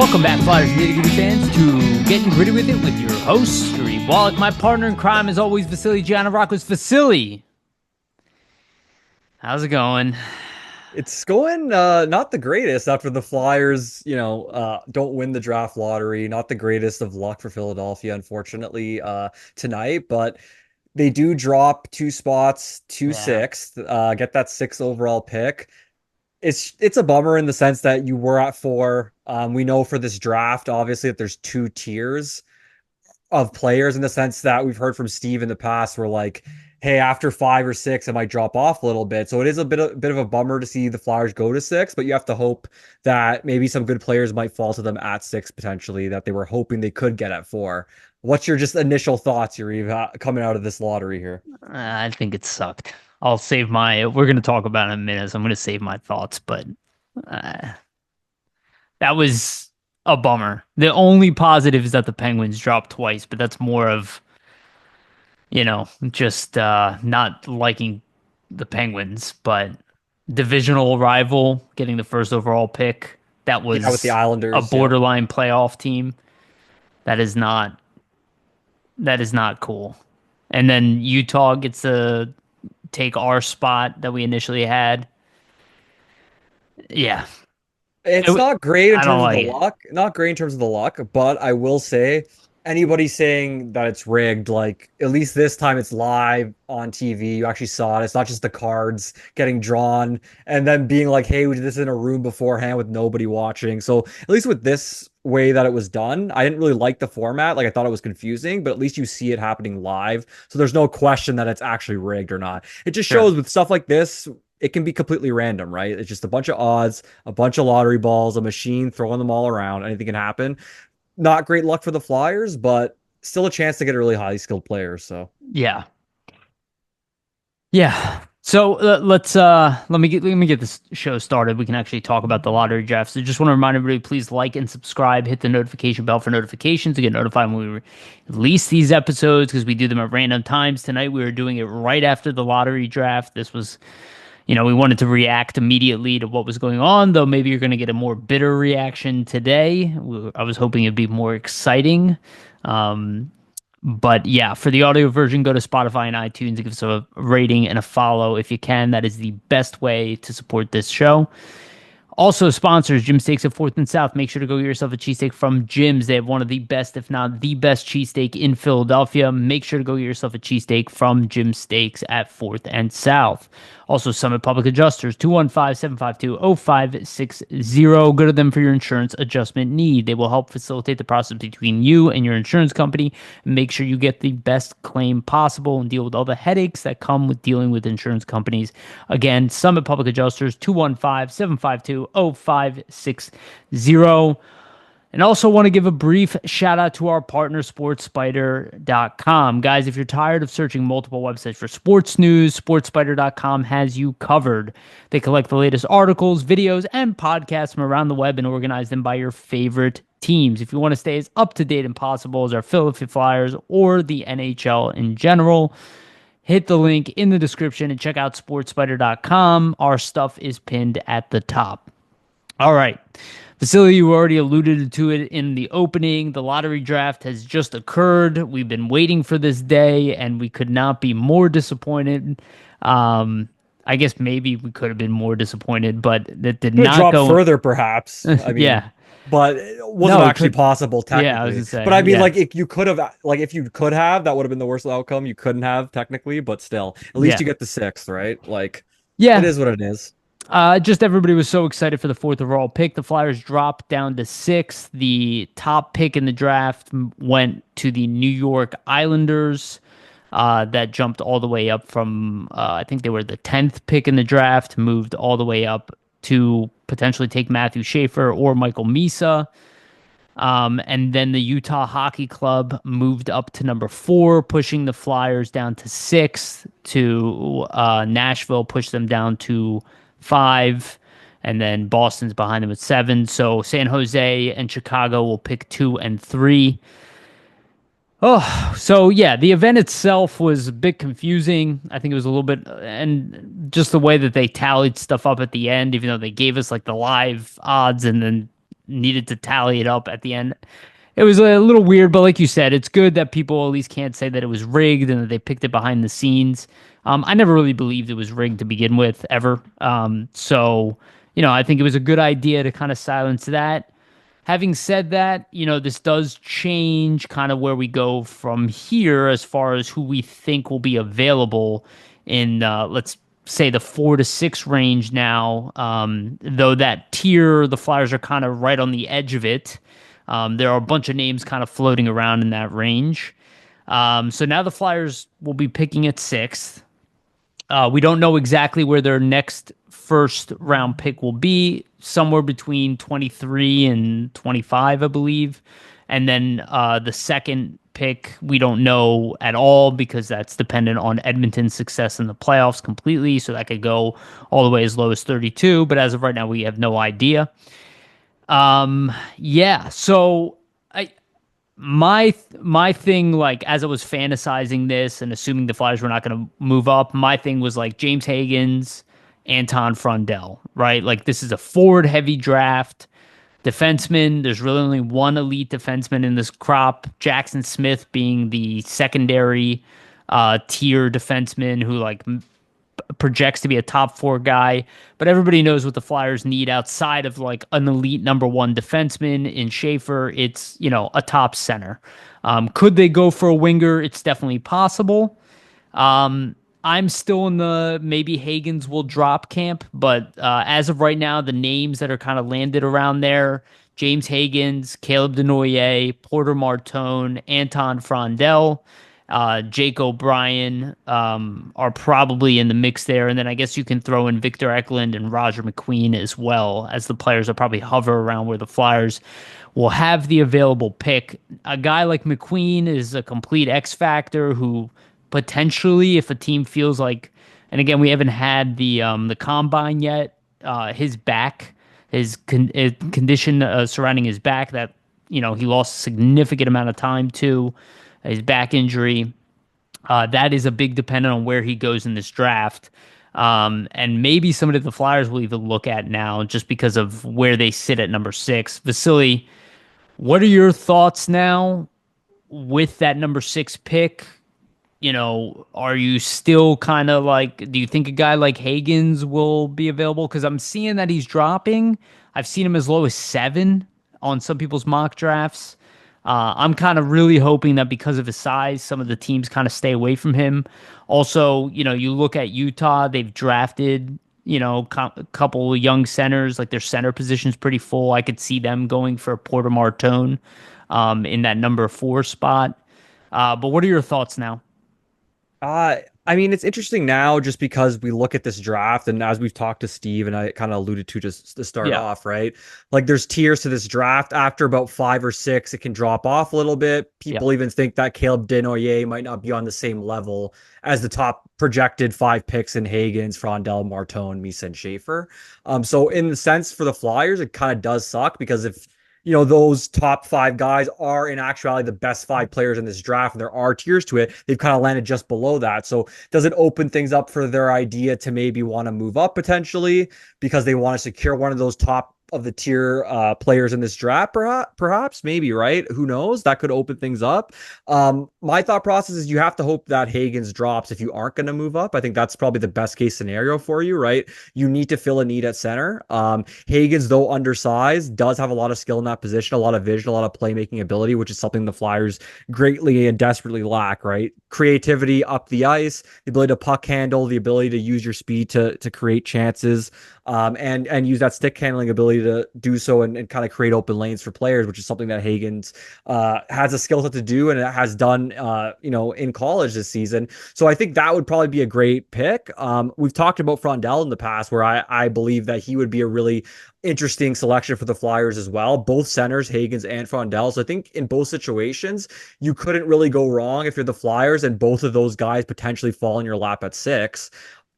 Welcome back, Flyers and Nitty fans, to Getting Gritty with It with your host, Yariv. Wolok. My partner in crime is always Vasili Gianarakos. Vasili, how's it going? It's going not the greatest after the Flyers, don't win the draft lottery. Not the greatest of luck for Philadelphia, unfortunately, tonight. But they do drop two spots to Yeah. sixth, get that sixth overall pick. It's a bummer in the sense that you were at four. We know for this draft, obviously, that there's two tiers of players in the sense that we've heard from Steve in the past where like, hey, after five or six, it might drop off a little bit. So it is a bit of a bummer to see the Flyers go to six, but you have to hope that maybe some good players might fall to them at six potentially that they were hoping they could get at four. What's your just initial thoughts, Yariv, coming out of this lottery here? I think it sucked. We're going to talk about it in a minute, so I'm going to save my thoughts, but uh, that was a bummer. The only positive is that the Penguins dropped twice, but that's more of, just not liking the Penguins, but divisional rival getting the first overall pick. That Yeah, with the was a Islanders. Yep. borderline playoff team. That is not that is not cool. And then Utah gets to take our spot that we initially had. Yeah, It's not great in I don't terms of the like it. luck, not great in terms of the luck, but I will say anybody saying that it's rigged, like at least this time it's live on TV. You actually saw it. It's not just the cards getting drawn and then being like, hey, we did this in a room beforehand with nobody watching. So at least with this way that it was done, I didn't really like the format. Like I thought it was confusing, but at least you see it happening live. So there's no question that it's actually rigged or not. It just Sure. shows with stuff like this, it can be completely random, right? It's just a bunch of odds, a bunch of lottery balls, a machine throwing them all around. Anything can happen. Not great luck for the Flyers, but still a chance to get a really highly skilled player. So Yeah. Yeah. So let me get this show started. We can actually talk about the lottery draft. So just want to remind everybody, please like and subscribe, hit the notification bell for notifications to get notified when we release these episodes because we do them at random times. Tonight we were doing it right after the lottery draft. This was, we wanted to react immediately to what was going on, though maybe you're going to get a more bitter reaction today. I was hoping it'd be more exciting. Um, but yeah, for the audio version, go to Spotify and iTunes and give us a rating and a follow if you can. That is the best way to support this show. Also, sponsors, Jim Steaks at 4th and South. Make sure to go get yourself a cheesesteak from Jim's. They have one of the best, if not the best, cheesesteak in Philadelphia. Make sure to go get yourself a cheesesteak from Jim Steaks at 4th and South. Also, Summit Public Adjusters, 215-752-0560. Go to them for your insurance adjustment need. They will help facilitate the process between you and your insurance company. Make sure you get the best claim possible and deal with all the headaches that come with dealing with insurance companies. Again, Summit Public Adjusters, 215-752-0560. And also want to give a brief shout out to our partner, sportspider.com. Guys, if you're tired of searching multiple websites for sports news, sportspider.com has you covered. They collect the latest articles, videos, and podcasts from around the web and organize them by your favorite teams. If you want to stay as up to date as possible as our Philadelphia Flyers or the NHL in general, hit the link in the description and check out sportspider.com. Our stuff is pinned at the top. All right. Vasili, you already alluded to it in the opening. The lottery draft has just occurred. We've been waiting for this day, and we could not be more disappointed. I guess maybe we could have been more disappointed, but that did could have not dropped go. further, perhaps. I mean, Yeah. but it wasn't No, it actually could. possible Yeah, I was technically. gonna But say. I mean, Yeah. like if you could have, that would have been the worst outcome. You couldn't have technically, but still, at least Yeah. you get the sixth, right? Like it Yeah. is what it is. Just everybody was so excited for the fourth overall pick. The Flyers dropped down to sixth. The top pick in the draft went to the New York Islanders. That jumped all the way up from, I think they were the 10th pick in the draft, moved all the way up to potentially take Matthew Schaefer or Michael Misa. And then the Utah Hockey Club moved up to number 4, pushing the Flyers down to 6th. To Nashville pushed them down to 5, and then Boston's behind them at 7. So San Jose and Chicago will pick 2 and 3. Oh, so yeah, the event itself was a bit confusing. I think it was a little bit, and just the way that they tallied stuff up at the end, even though they gave us like the live odds and then needed to tally it up at the end. It was a little weird, but like you said, it's good that people at least can't say that it was rigged and that they picked it behind the scenes. I never really believed it was rigged to begin with, ever. So, I think it was a good idea to kind of silence that. Having said that, this does change kind of where we go from here as far as who we think will be available in, let's say, the 4 to 6 range now. Though that tier, the Flyers are kind of right on the edge of it. There are a bunch of names kind of floating around in that range. So now the Flyers will be picking at sixth. We don't know exactly where their next first round pick will be, somewhere between 23 and 25, I believe. And then the second pick, we don't know at all because that's dependent on Edmonton's success in the playoffs completely. So that could go all the way as low as 32. But as of right now, we have no idea. Yeah. So I my thing, like, as I was fantasizing this and assuming the Flyers were not going to move up, my thing was like James Hagens, Anton Frondell, right? Like, this is a forward heavy draft. Defenseman, there's really only one elite defenseman in this crop, Jackson Smith being the secondary tier defenseman who projects to be a top four guy, but everybody knows what the Flyers need outside of like an elite number one defenseman in Schaefer. It's, a top center. Could they go for a winger? It's definitely possible. I'm still in the maybe Hagens will drop camp, but as of right now, the names that are kind of landed around there: James Hagens, Caleb Denoyer, Porter Martone, Anton Frondell, Jake O'Brien are probably in the mix there. And then I guess you can throw in Victor Eklund and Roger McQueen as well, as the players that probably hover around where the Flyers will have the available pick. A guy like McQueen is a complete X factor who potentially, if a team feels like, and again, we haven't had the combine yet, his back, his condition surrounding his back that, he lost a significant amount of time to, his back injury. That is a big dependent on where he goes in this draft. And maybe somebody the Flyers will even look at now just because of where they sit at number 6. Vasili, what are your thoughts now with that number 6 pick? Are you still kind of like, do you think a guy like Hagens will be available? Because I'm seeing that he's dropping. I've seen him as low as 7 on some people's mock drafts. I'm kind of really hoping that because of his size, some of the teams kind of stay away from him. Also, you look at Utah, they've drafted, a couple of young centers, like their center position's pretty full. I could see them going for Porter Martone in that number 4 spot. But what are your thoughts now? I mean, it's interesting now just because we look at this draft, and as we've talked to Steve and I kind of alluded to just to start Yeah. off, right? Like, there's tiers to this draft. After about 5 or 6, it can drop off a little bit. Yeah. People even think that Caleb Denoyer might not be on the same level as the top projected 5 picks in Hagens, Frondell, Martone, Misa, and Schaefer. So in the sense for the Flyers, it kind of does suck because if those top 5 guys are in actuality the best 5 players in this draft, and there are tiers to it, they've kind of landed just below that. So does it open things up for their idea to maybe want to move up potentially because they want to secure one of those top of the tier players in this draft? Perhaps, maybe, right? Who knows? That could open things up. My thought process is you have to hope that Hagens drops if you aren't going to move up. I think that's probably the best case scenario for you, right? You need to fill a need at center. Hagens, though undersized, does have a lot of skill in that position, a lot of vision, a lot of playmaking ability, which is something the Flyers greatly and desperately lack, right? Creativity up the ice, the ability to puck handle, the ability to use your speed to create chances, and use that stick handling ability to do so and kind of create open lanes for players, which is something that Hagens has a skill set to do and it has done in college this season. So I think that would probably be a great pick. We've talked about Frondell in the past, where I believe that he would be a really interesting selection for the Flyers as well. Both centers, Hagens and Frondell. So I think in both situations, you couldn't really go wrong if you're the Flyers and both of those guys potentially fall in your lap at 6.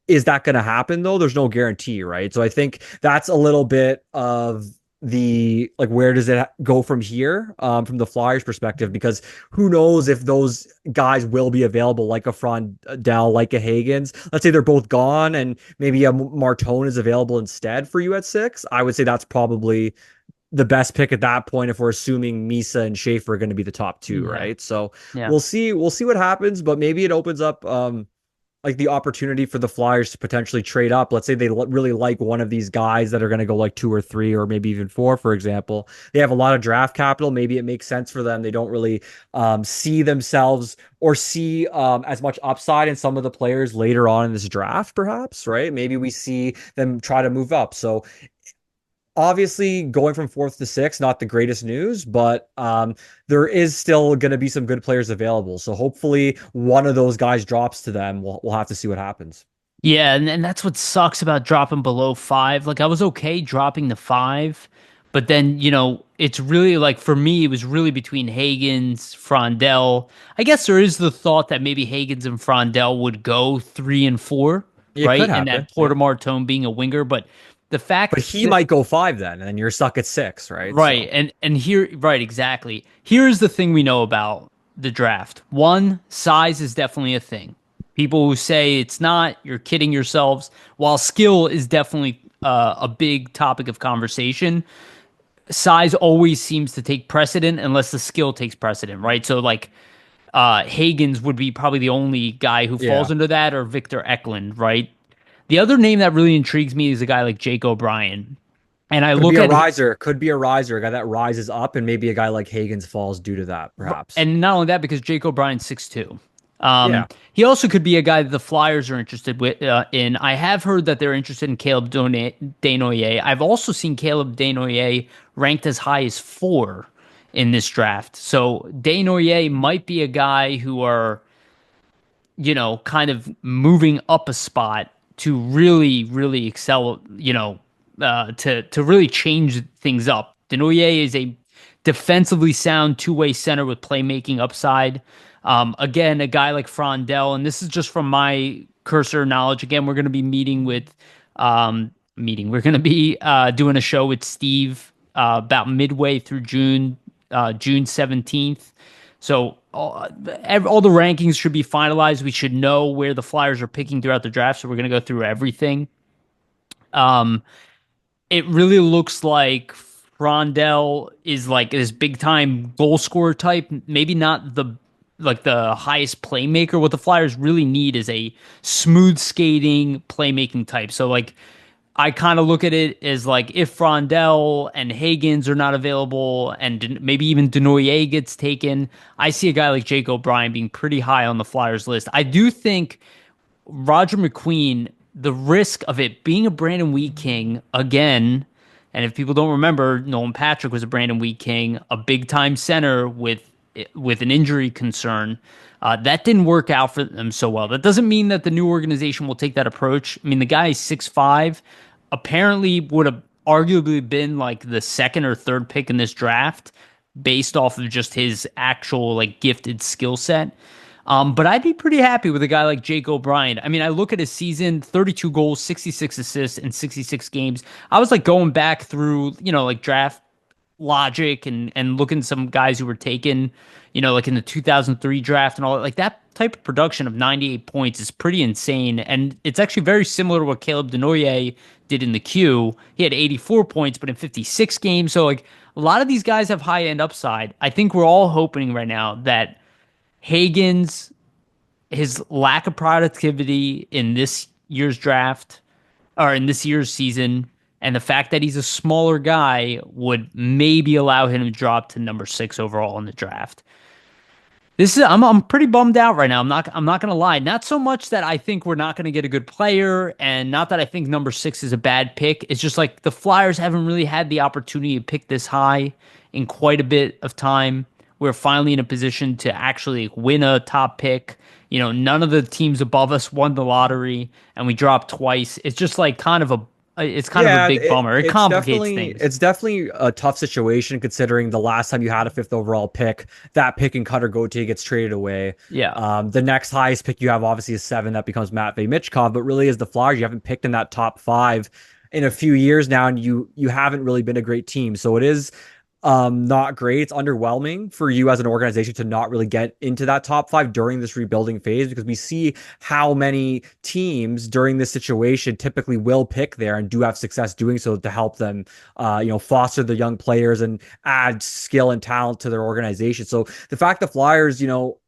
Is that going to happen though? There's no guarantee, right? So I think that's a little bit of the, like, where does it go from here, from the Flyers perspective, because who knows if those guys will be available, like a Frondell, like a Hagens. Let's say they're both gone and maybe a Martone is available instead for you at 6. I would say that's probably the best pick at that point if we're assuming Misa and Schaefer are going to be the top two, Yeah. right? So Yeah. we'll see what happens, but maybe it opens up like the opportunity for the Flyers to potentially trade up. Let's say they really like one of these guys that are going to go like two or three or maybe even four, for example. They have a lot of draft capital. Maybe it makes sense for them. They don't really see themselves or see as much upside in some of the players later on in this draft, perhaps, right? Maybe we see them try to move up. So obviously going from fourth to sixth, not the greatest news, but there is still going to be some good players available. So hopefully one of those guys drops to them. We'll have to see what happens. Yeah, and that's what sucks about dropping below five. Like I was okay dropping the five, but then, it's really like for me, it was really between Hagens, Frondell. I guess there is the thought that maybe Hagens and Frondell would go 3 and 4, It could right? And happen. that Yeah. Porter Martone being a winger, but the But fact he that might go five then, and you're stuck at six, right? right, So and here right, exactly. Here's the thing we know about the draft. One, size is definitely a thing. People who say it's not, you're kidding yourselves. While skill is definitely a big topic of conversation, size always seems to take precedent unless the skill takes precedent, right? So like Hagens would be probably the only guy who falls yeah, under that, or Victor Eklund, right? The other name that really intrigues me is a guy like Jake O'Brien. And I could be look a at riser. Could be a riser, a guy that rises up, and maybe a guy like Hagens falls due to that, perhaps. And not only that, because Jake O'Brien's 6'2". Yeah, He also could be a guy that the Flyers are interested in. I have heard that they're interested in Caleb Desnoyers. I've also seen Caleb Desnoyers ranked as high as 4 in this draft. So Desnoyers might be a guy who are, kind of moving up a spot to really, really excel, to really change things up. Denoyer is a defensively sound two-way center with playmaking upside. Again, a guy like Frondell, and this is just from my cursor knowledge. Again, we're going to be We're going to be doing a show with Steve about midway through June, June 17th. So all the rankings should be finalized. We should know where the Flyers are picking throughout the draft. So we're going to go through everything. Um, it really looks like Rondell is like this big time goal scorer type. Maybe not the highest playmaker. What the Flyers really need is a smooth skating playmaking type. So like I kind of look at it as like if Frondell and Hagens are not available and maybe even Denoyer gets taken, I see a guy like Jake O'Brien being pretty high on the Flyers list. I do think Roger McQueen, the risk of it being a Brandon Wheat King again, and if people don't remember, Nolan Patrick was a Brandon Wheat King, a big time center with an injury concern. That didn't work out for them so well. That doesn't mean that the new organization will take that approach. I mean, the guy is 6'5", apparently would have arguably been like the second or third pick in this draft based off of just his actual like gifted skill set. But I'd be pretty happy with a guy like Jake O'Brien. I mean, I look at his season, 32 goals, 66 assists in 66 games. I was like going back through, like draft logic and looking some guys who were taken, like in the 2003 draft and all that. Like that type of production of 98 points is pretty insane. And it's actually very similar to what Caleb Denoyer did in the Q. He had 84 points, but in 56 games. So like a lot of these guys have high end upside. I think we're all hoping right now that Hagen's his lack of productivity in this year's draft or in this year's season and the fact that he's a smaller guy would maybe allow him to drop to number 6 overall in the draft. I'm pretty bummed out right now. I'm not gonna lie. Not so much that I think we're not gonna get a good player, and not that I think number 6 is a bad pick. It's just like the Flyers haven't really had the opportunity to pick this high in quite a bit of time. We're finally in a position to actually win a top pick. None of the teams above us won the lottery, and we dropped twice. It's just like it's kind of a yeah. big bummer. It It's complicates definitely things. it's definitely a tough situation considering the last time you had a fifth overall pick, that pick in Cutter Gauthier gets traded away. Yeah. The next highest pick you have obviously is seven. That becomes Matvei Michkov, but really as the Flyers, you haven't picked in that top five in a few years now, and you haven't really been a great team. So it is not great. It's underwhelming for you as an organization to not really get into that top five during this rebuilding phase, because we see how many teams during this situation typically will pick there and do have success doing so to help them, foster the young players and add skill and talent to their organization. So the fact the Flyers,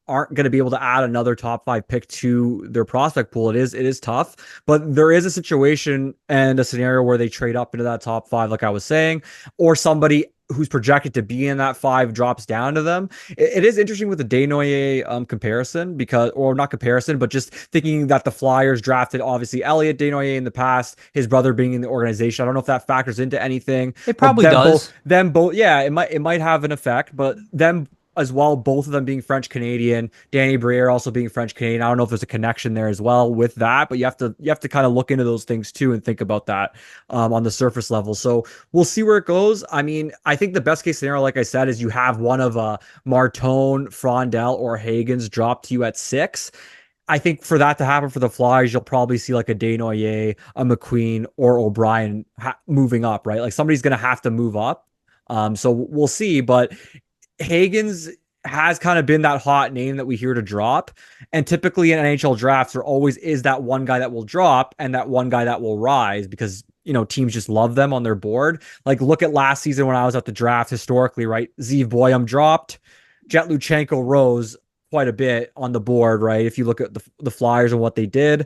aren't going to be able to add another top five pick to their prospect pool. It is tough, but there is a situation and a scenario where they trade up into that top five, like I was saying, or somebody who's projected to be in that five drops down to them. It is interesting with the Desnoyers comparison, because, or not comparison, but just thinking that the Flyers drafted obviously Elliot Desnoyers in the past, his brother being in the organization. I don't know if that factors into anything, It but probably does. them both, yeah, it might have an effect, but them as well, both of them being French Canadian, Danny Briere also being French Canadian. I don't know if there's a connection there as well with that, but you have to kind of look into those things too and think about that on the surface level. So we'll see where it goes. I mean, I think the best case scenario, like I said, is you have one of Martone, Frondel, or Hagens drop to you at 6. I think for that to happen for the Flyers, you'll probably see like a Desnoyers, a McQueen, or O'Brien moving up, right? Like somebody's going to have to move up. So we'll see, but Hagens has kind of been that hot name that we hear to drop. And typically in NHL drafts, there always is that one guy that will drop and that one guy that will rise, because, teams just love them on their board. Like look at last season when I was at the draft historically, right? Zeev Boyum dropped, Jet Luchenko rose quite a bit on the board, right? If you look at the Flyers and what they did.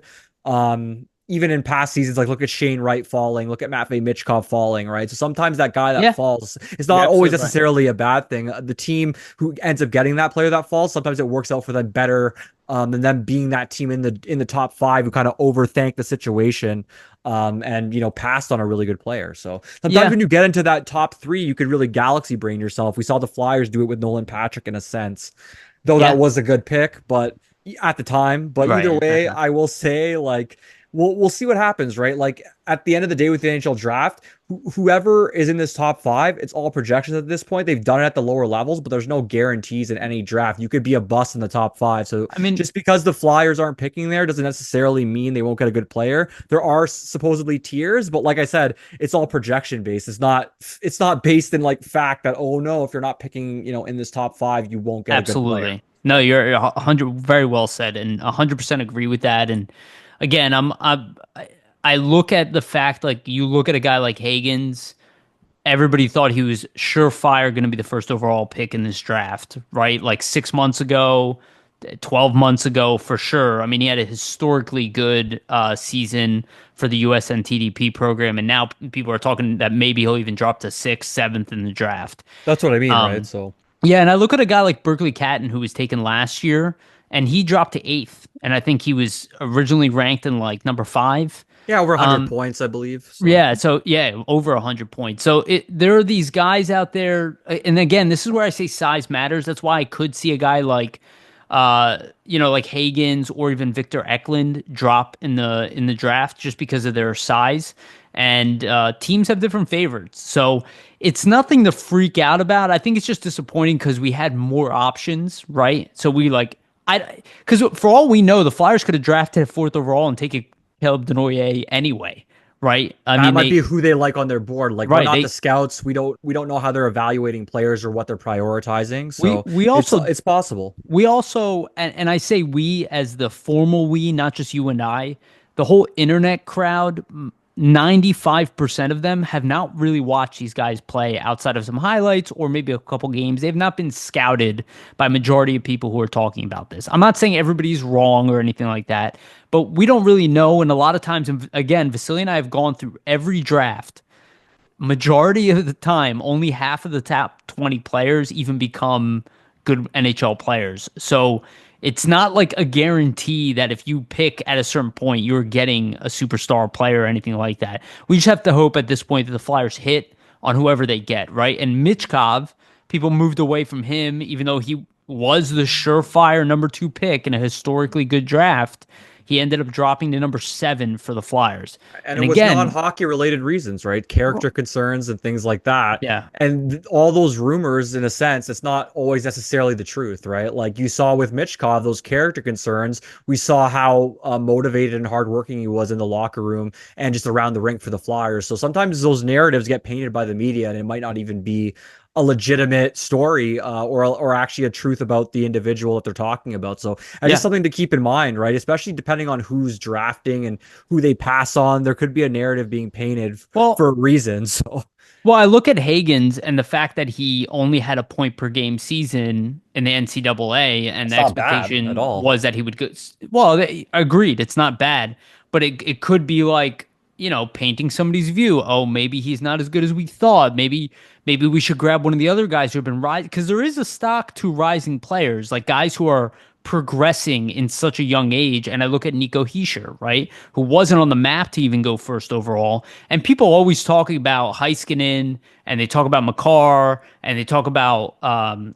Even in past seasons, like look at Shane Wright falling, look at Matvei Michkov falling, right? So sometimes that guy that Yeah, falls is you're not always absolutely right. necessarily a bad thing. The team who ends up getting that player that falls, sometimes it works out for them better than them being that team in the top five who kind of overthink the situation, and passed on a really good player. So sometimes Yeah, when you get into that top three, you could really galaxy brain yourself. We saw the Flyers do it with Nolan Patrick in a sense, though that yeah, was a good pick, but at the time. But either right. way, I will say, like, we'll see what happens, right? Like at the end of the day with the NHL draft, whoever is in this top five, it's all projections at this point. They've done it at the lower levels, but there's no guarantees in any draft. You could be a bust in the top five. So I mean, just because the Flyers aren't picking there doesn't necessarily mean they won't get a good player. There are supposedly tiers, but like I said, it's all projection based. It's not based in like fact that, oh no, if you're not picking, in this top five, you won't get a good player. absolutely. No, you're 100, very well said, and 100% agree with that. And again, I look at the fact, like you look at a guy like Hagens. Everybody thought he was surefire going to be the first overall pick in this draft, right? Like 6 months ago, 12 months ago, for sure. I mean, he had a historically good season for the USN TDP program, and now people are talking that maybe he'll even drop to sixth, seventh in the draft. That's what I mean, right? Um, So yeah, and I look at a guy like Berkeley Catton, who was taken last year, and he dropped to eighth, and I think he was originally ranked in like number five. yeah, over 100 Um, points, I believe. So yeah, so yeah, over 100 points. So there are these guys out there, and again, this is where I say size matters. That's why I could see a guy like, like Hagens or even Victor Eklund drop in the draft just because of their size. And teams have different favorites, so it's nothing to freak out about. I think it's just disappointing because we had more options, right? So we like because for all we know, the Flyers could have drafted a fourth overall and taken Caleb Denoyer anyway, right? I that mean, might be who they like on their board. Like we're right, not the scouts. We don't know how they're evaluating players or what they're prioritizing. we So we it's also it's possible. we also and I say we as the formal we, not just you and I, the whole internet crowd. 95% of them have not really watched these guys play outside of some highlights or maybe a couple games. They've not been scouted by majority of people who are talking about this. I'm not saying everybody's wrong or anything like that, but we don't really know. And a lot of times, and again, Vasili and I have gone through every draft. Majority of the time, only half of the top 20 players even become good NHL players. So it's not like a guarantee that if you pick at a certain point, you're getting a superstar player or anything like that. We just have to hope at this point that the Flyers hit on whoever they get, right? And Michkov, people moved away from him, even though he was the surefire number two pick in a historically good draft. He ended up dropping to number seven for the Flyers. And And it was again, non-hockey related reasons, right? Character concerns and things like that. yeah, And all those rumors, in a sense, it's not always necessarily the truth, right? Like you saw with Michkov, those character concerns. We saw how motivated and hardworking he was in the locker room and just around the rink for the Flyers. So sometimes those narratives get painted by the media, and it might not even be a legitimate story or actually a truth about the individual that they're talking about. So that's just Yeah. something to keep in mind, right? Especially depending on who's drafting and who they pass on. There could be a narrative being painted for Well, a reason. So Well, I look at Hagen's and the fact that he only had a point per game season in the NCAA, and it's the not bad at expectation all. was that he would go. Well, agreed, it's not bad, but it could be like, painting somebody's view. Oh, maybe he's not as good as we thought. Maybe we should grab one of the other guys who have been rising, because there is a stock to rising players, like guys who are progressing in such a young age. And I look at Nico Hischier, right, who wasn't on the map to even go first overall. And people always talking about Heiskanen, and they talk about McCarr, and they talk about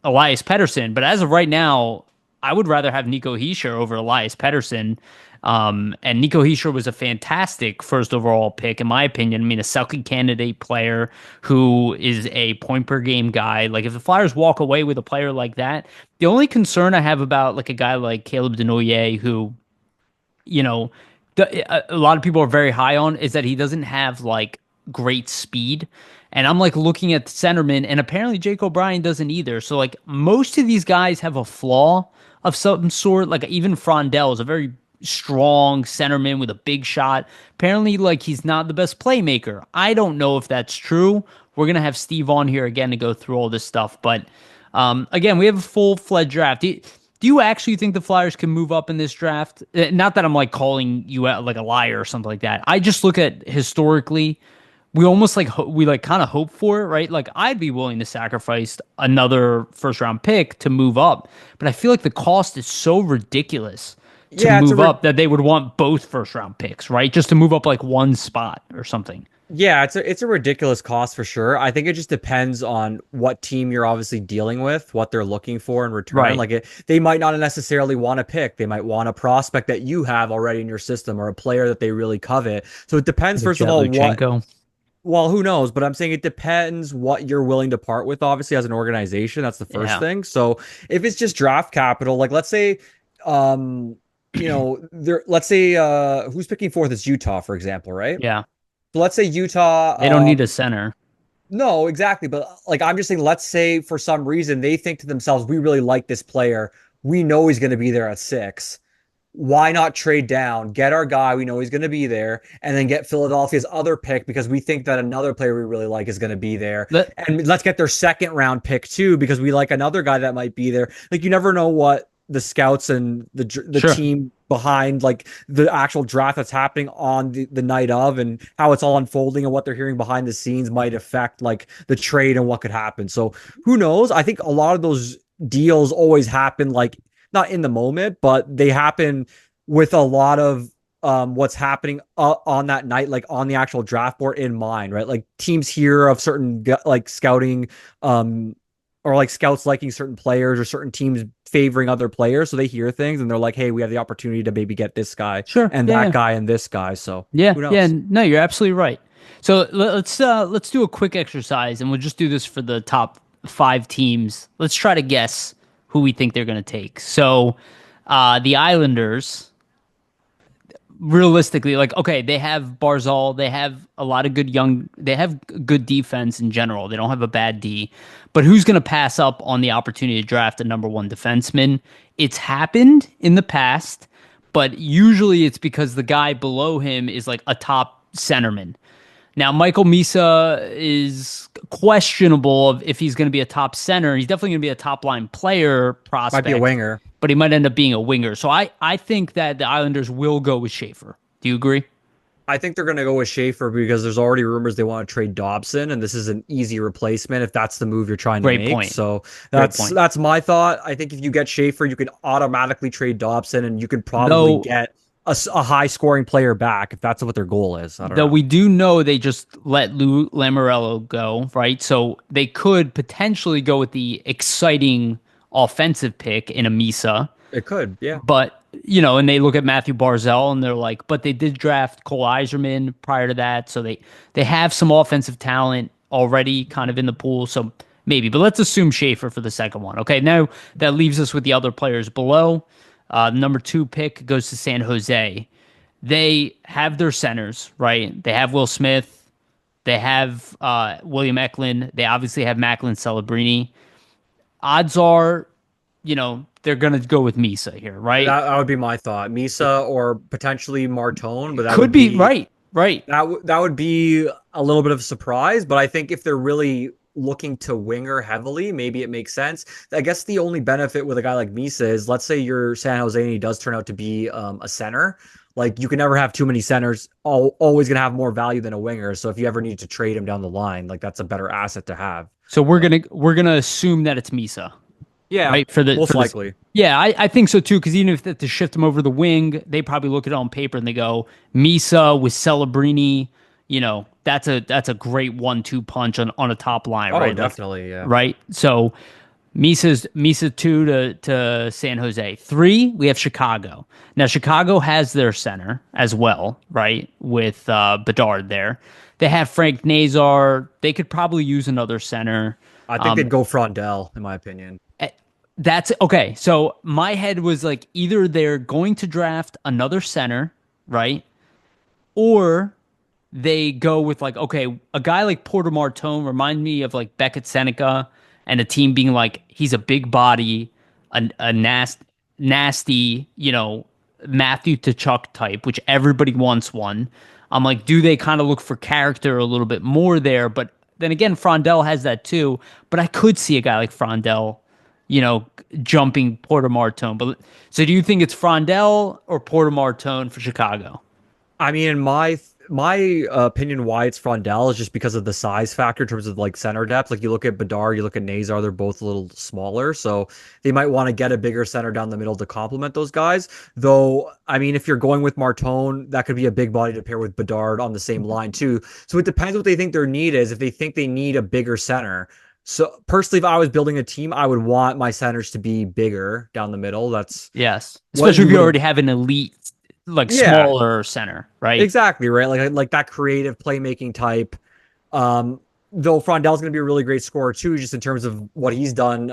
Elias Pettersson. But as of right now, I would rather have Nico Hischier over Elias Pettersson. And Nico Hischier was a fantastic first overall pick, in my opinion. I mean, a second candidate player who is a point per game guy. Like, if the Flyers walk away with a player like that, the only concern I have about like a guy like Caleb Denoyer, who, you know, a lot of people are very high on, is that he doesn't have like great speed. And I'm like looking at the centerman, and apparently Jake O'Brien doesn't either. So like most of these guys have a flaw of some sort. Like even Frondell is a very strong centerman with a big shot. Apparently, like he's not the best playmaker. I don't know if that's true. We're gonna have Steve on here again to go through all this stuff, but again, we have a full-fledged draft. Do you actually think the Flyers can move up in this draft? Not that I'm like calling you out like a liar or something like that. I just look at historically, we almost like we like kind of hope for it, right? Like I'd be willing to sacrifice another first round pick to move up, but I feel like the cost is so ridiculous to Yeah, move up that they would want both first round picks, right? Just to move up like one spot or something. it's a ridiculous cost for sure. I think it just depends on what team you're obviously dealing with, what they're looking for in return. Right. Like they might not necessarily want to pick. They might want a prospect that you have already in your system or a player that they really covet. So it depends, Like a first of Jet all, what. Luchenko. Well, who knows? But I'm saying it depends what you're willing to part with, obviously, as an organization. That's the first Yeah. thing. So if it's just draft capital, like let's say, um, let's say who's picking fourth is Utah, for example, right? Yeah. So let's say They don't Utah, need a center. no, exactly. But like I'm just saying, let's say for some reason they think to themselves, we really like this player. We know he's going to be there at six. Why not trade down, get our guy, we know he's going to be there, and then get Philadelphia's other pick because we think that another player we really like is going to be there. Let, And let's get their second round pick too because we like another guy that might be there. Like you never know what the scouts and the sure. team behind like the actual draft that's happening on the night of and how it's all unfolding and what they're hearing behind the scenes might affect like the trade and what could happen. So who knows? I think a lot of those deals always happen like not in the moment, but they happen with a lot of what's happening on that night, like on the actual draft board in mind, right? Like teams hear of certain like scouting, or like scouts liking certain players or certain teams favoring other players. So they hear things and they're like, hey, we have the opportunity to maybe get this guy Sure. and Yeah. that Yeah. guy and this guy. So Yeah, who yeah, knows? no, you're absolutely right. So let's do a quick exercise, and we'll just do this for the top five teams. Let's try to guess who we think they're going to take. So, the Islanders, realistically, like okay, they have Barzal, they have a lot of they have good defense in general. They don't have a bad D, but who's going to pass up on the opportunity to draft a number one defenseman? It's happened in the past, but usually it's because the guy below him is like a top centerman. Now, Michael Misa is questionable of if he's going to be a top center. He's definitely going to be a top line player Might be a prospect, winger. but he might end up being a winger. So I think that the Islanders will go with Schaefer. Do you agree? I think they're going to go with Schaefer because there's already rumors they want to trade Dobson, and this is an easy replacement if that's the move you're trying to Great make. point. So Great that's point. that's my thought. I think if you get Schaefer, you can automatically trade Dobson, and you could probably Though get a high scoring player back if that's what their goal is. I don't though know. we do know they just let Lou Lamoriello go, right? So they could potentially go with the exciting offensive pick in a Misa. It could, yeah. But, and they look at Matthew Barzell and they're like, but they did draft Cole Iserman prior to that. So they have some offensive talent already kind of in the pool. So maybe, but let's assume Schaefer for the second one. Okay. Now that leaves us with the other players below. Number two pick goes to San Jose. They have their centers, right? They have Will Smith. They have William Eklund. They obviously have Macklin Celebrini. Odds are, they're gonna go with Misa here, right? That would be my thought. Misa or potentially Martone, but that Could would be be right, right. that would be a little bit of a surprise. But I think if they're really looking to winger heavily, maybe it makes sense. I guess the only benefit with a guy like Misa is, let's say you're San Jose and he does turn out to be a center. Like, you can never have too many centers. Always gonna have more value than a winger. So if you ever need to trade him down the line, like, that's a better asset to have. So we're But gonna we're gonna assume that it's Misa, yeah, right? For the most for this, likely. yeah, I think so too. Because even if to shift him over the wing, they probably look at it on paper and they go Misa with Celebrini. That's a great 1-2 punch on a top line, Oh, right? Like, definitely, yeah. right. So Misa two to San Jose. Three, we have Chicago. Now Chicago has their center as well, right? With Bedard there. They have Frank Nazar. They could probably use another center. I think they'd go Frondell, in my opinion. Eh, That's okay. So my head was like either they're going to draft another center, right? Or they go with like, okay, a guy like Porter Martone remind me of like Beckett Seneca and a team being like, he's a big body, a nasty, Matthew Tkachuk type, which everybody wants one. I'm like, do they kind of look for character a little bit more there? But then again, Frondell has that too. But I could see a guy like Frondell, jumping Porter Martone. But so do you think it's Frondell or Porter Martone for Chicago? I mean, in my opinion, why it's Frondell is just because of the size factor in terms of like center depth. Like, you look at Bedard, you look at Nazar, they're both a little smaller, so they might want to get a bigger center down the middle to complement those guys. Though, I mean, if you're going with Martone, that could be a big body to pair with Bedard on the same line too. So it depends what they think their need is. If they think they need a bigger center. So personally, if I was building a team, I would want my centers to be bigger down the middle. That's Yes, what especially you if you would have. already have an elite, like Yeah, smaller center, right? exactly, right. Like that creative playmaking type. Um, though Frondell's going to be a really great scorer too, just in terms of what he's done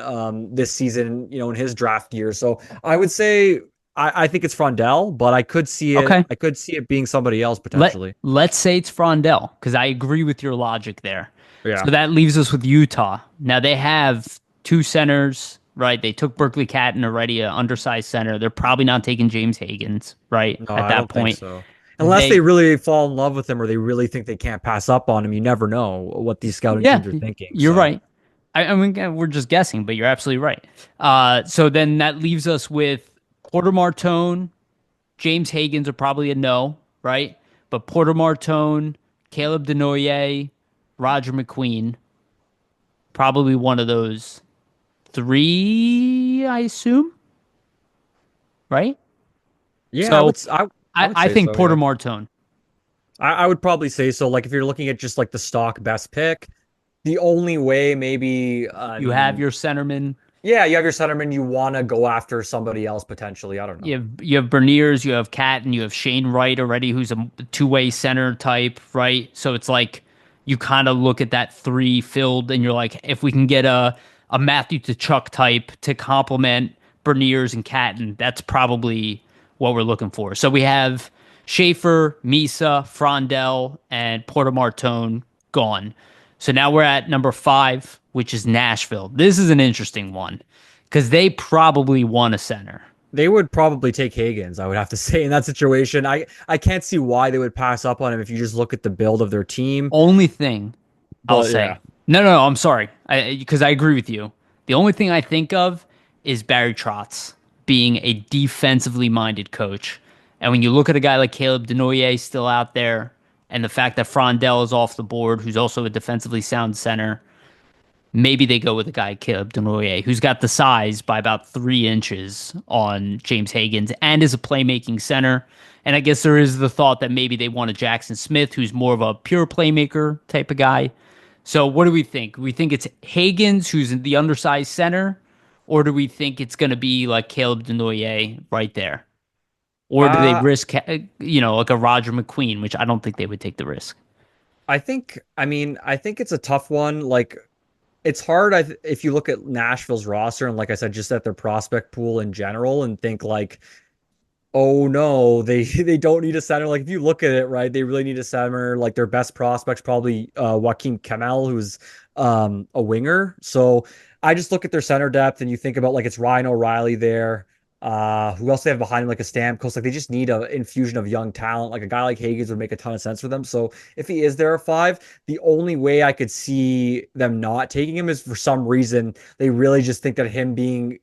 this season, in his draft year. So I would say I think it's Frondell, but I could see it. Okay. I could see it being somebody else Let potentially. let's say it's Frondell because I agree with your logic there. Yeah. So that leaves us with Utah. Now they have two centers, right? They took Berkeley Catton already, an undersized center. They're probably not taking James Higgins, right? No, At I that don't think point, so. Unless they they really fall in love with him or they really think they can't pass up on him. You never know what these scouting yeah, teams are thinking. you're So right. I mean, we're just guessing, but you're absolutely right. So then that leaves us with Porter Martone. James Higgins are probably a no, right? But Porter Martone, Caleb Denoyer, Roger McQueen, probably one of those three, I assume, right? yeah, So I I, would I say think so. Porter Yeah. Martone. I would probably say so. Like, if you're looking at just like the stock best pick, the only way maybe, I You have mean, your centerman. yeah, you have your centerman, you want to go after somebody else potentially. I don't know. You have Berniers, you have Cat, and you have Shane Wright already, who's a two-way center type, right? So it's like you kind of look at that three filled, and you're like, if we can get a Matthew Tkachuk type to complement Berniers and Catton, that's probably what we're looking for. So we have Schaefer, Misa, Frondell, and Porter Martone gone. So now we're at number 5, which is Nashville. This is an interesting one because they probably want a center. They would probably take Higgins, I would have to say, in that situation. I can't see why they would pass up on him if you just look at the build of their team. Only thing I'll But say, yeah. no, I'm sorry, because I agree with you. The only thing I think of is Barry Trotz being a defensively minded coach. And when you look at a guy like Caleb Denoyer still out there, and the fact that Frondell is off the board, who's also a defensively sound center, maybe they go with a guy, Caleb Denoyer, who's got the size by about 3 inches on James Higgins and is a playmaking center. And I guess there is the thought that maybe they want a Jackson Smith, who's more of a pure playmaker type of guy. So what do we think? We think it's Higgins, who's the undersized center, or do we think it's going to be like Caleb Denoyer right there? Or do they Uh, risk, like a Roger McQueen, which I don't think they would take the risk. I think it's a tough one. Like, it's hard if you look at Nashville's roster and, like I said, just at their prospect pool in general and think like, oh no, they they don't need a center. Like if you look at it, right, they really need a center. Like their best prospects probably Joaquin Kamel, who's a winger. So I just look at their center depth and you think about like it's Ryan O'Reilly there. Who else they have behind him, like a Stamkos? Like they just need a infusion of young talent. Like a guy like Higgins would make a ton of sense for them. So if he is there at five, the only way I could see them not taking him is for some reason they really just think that him being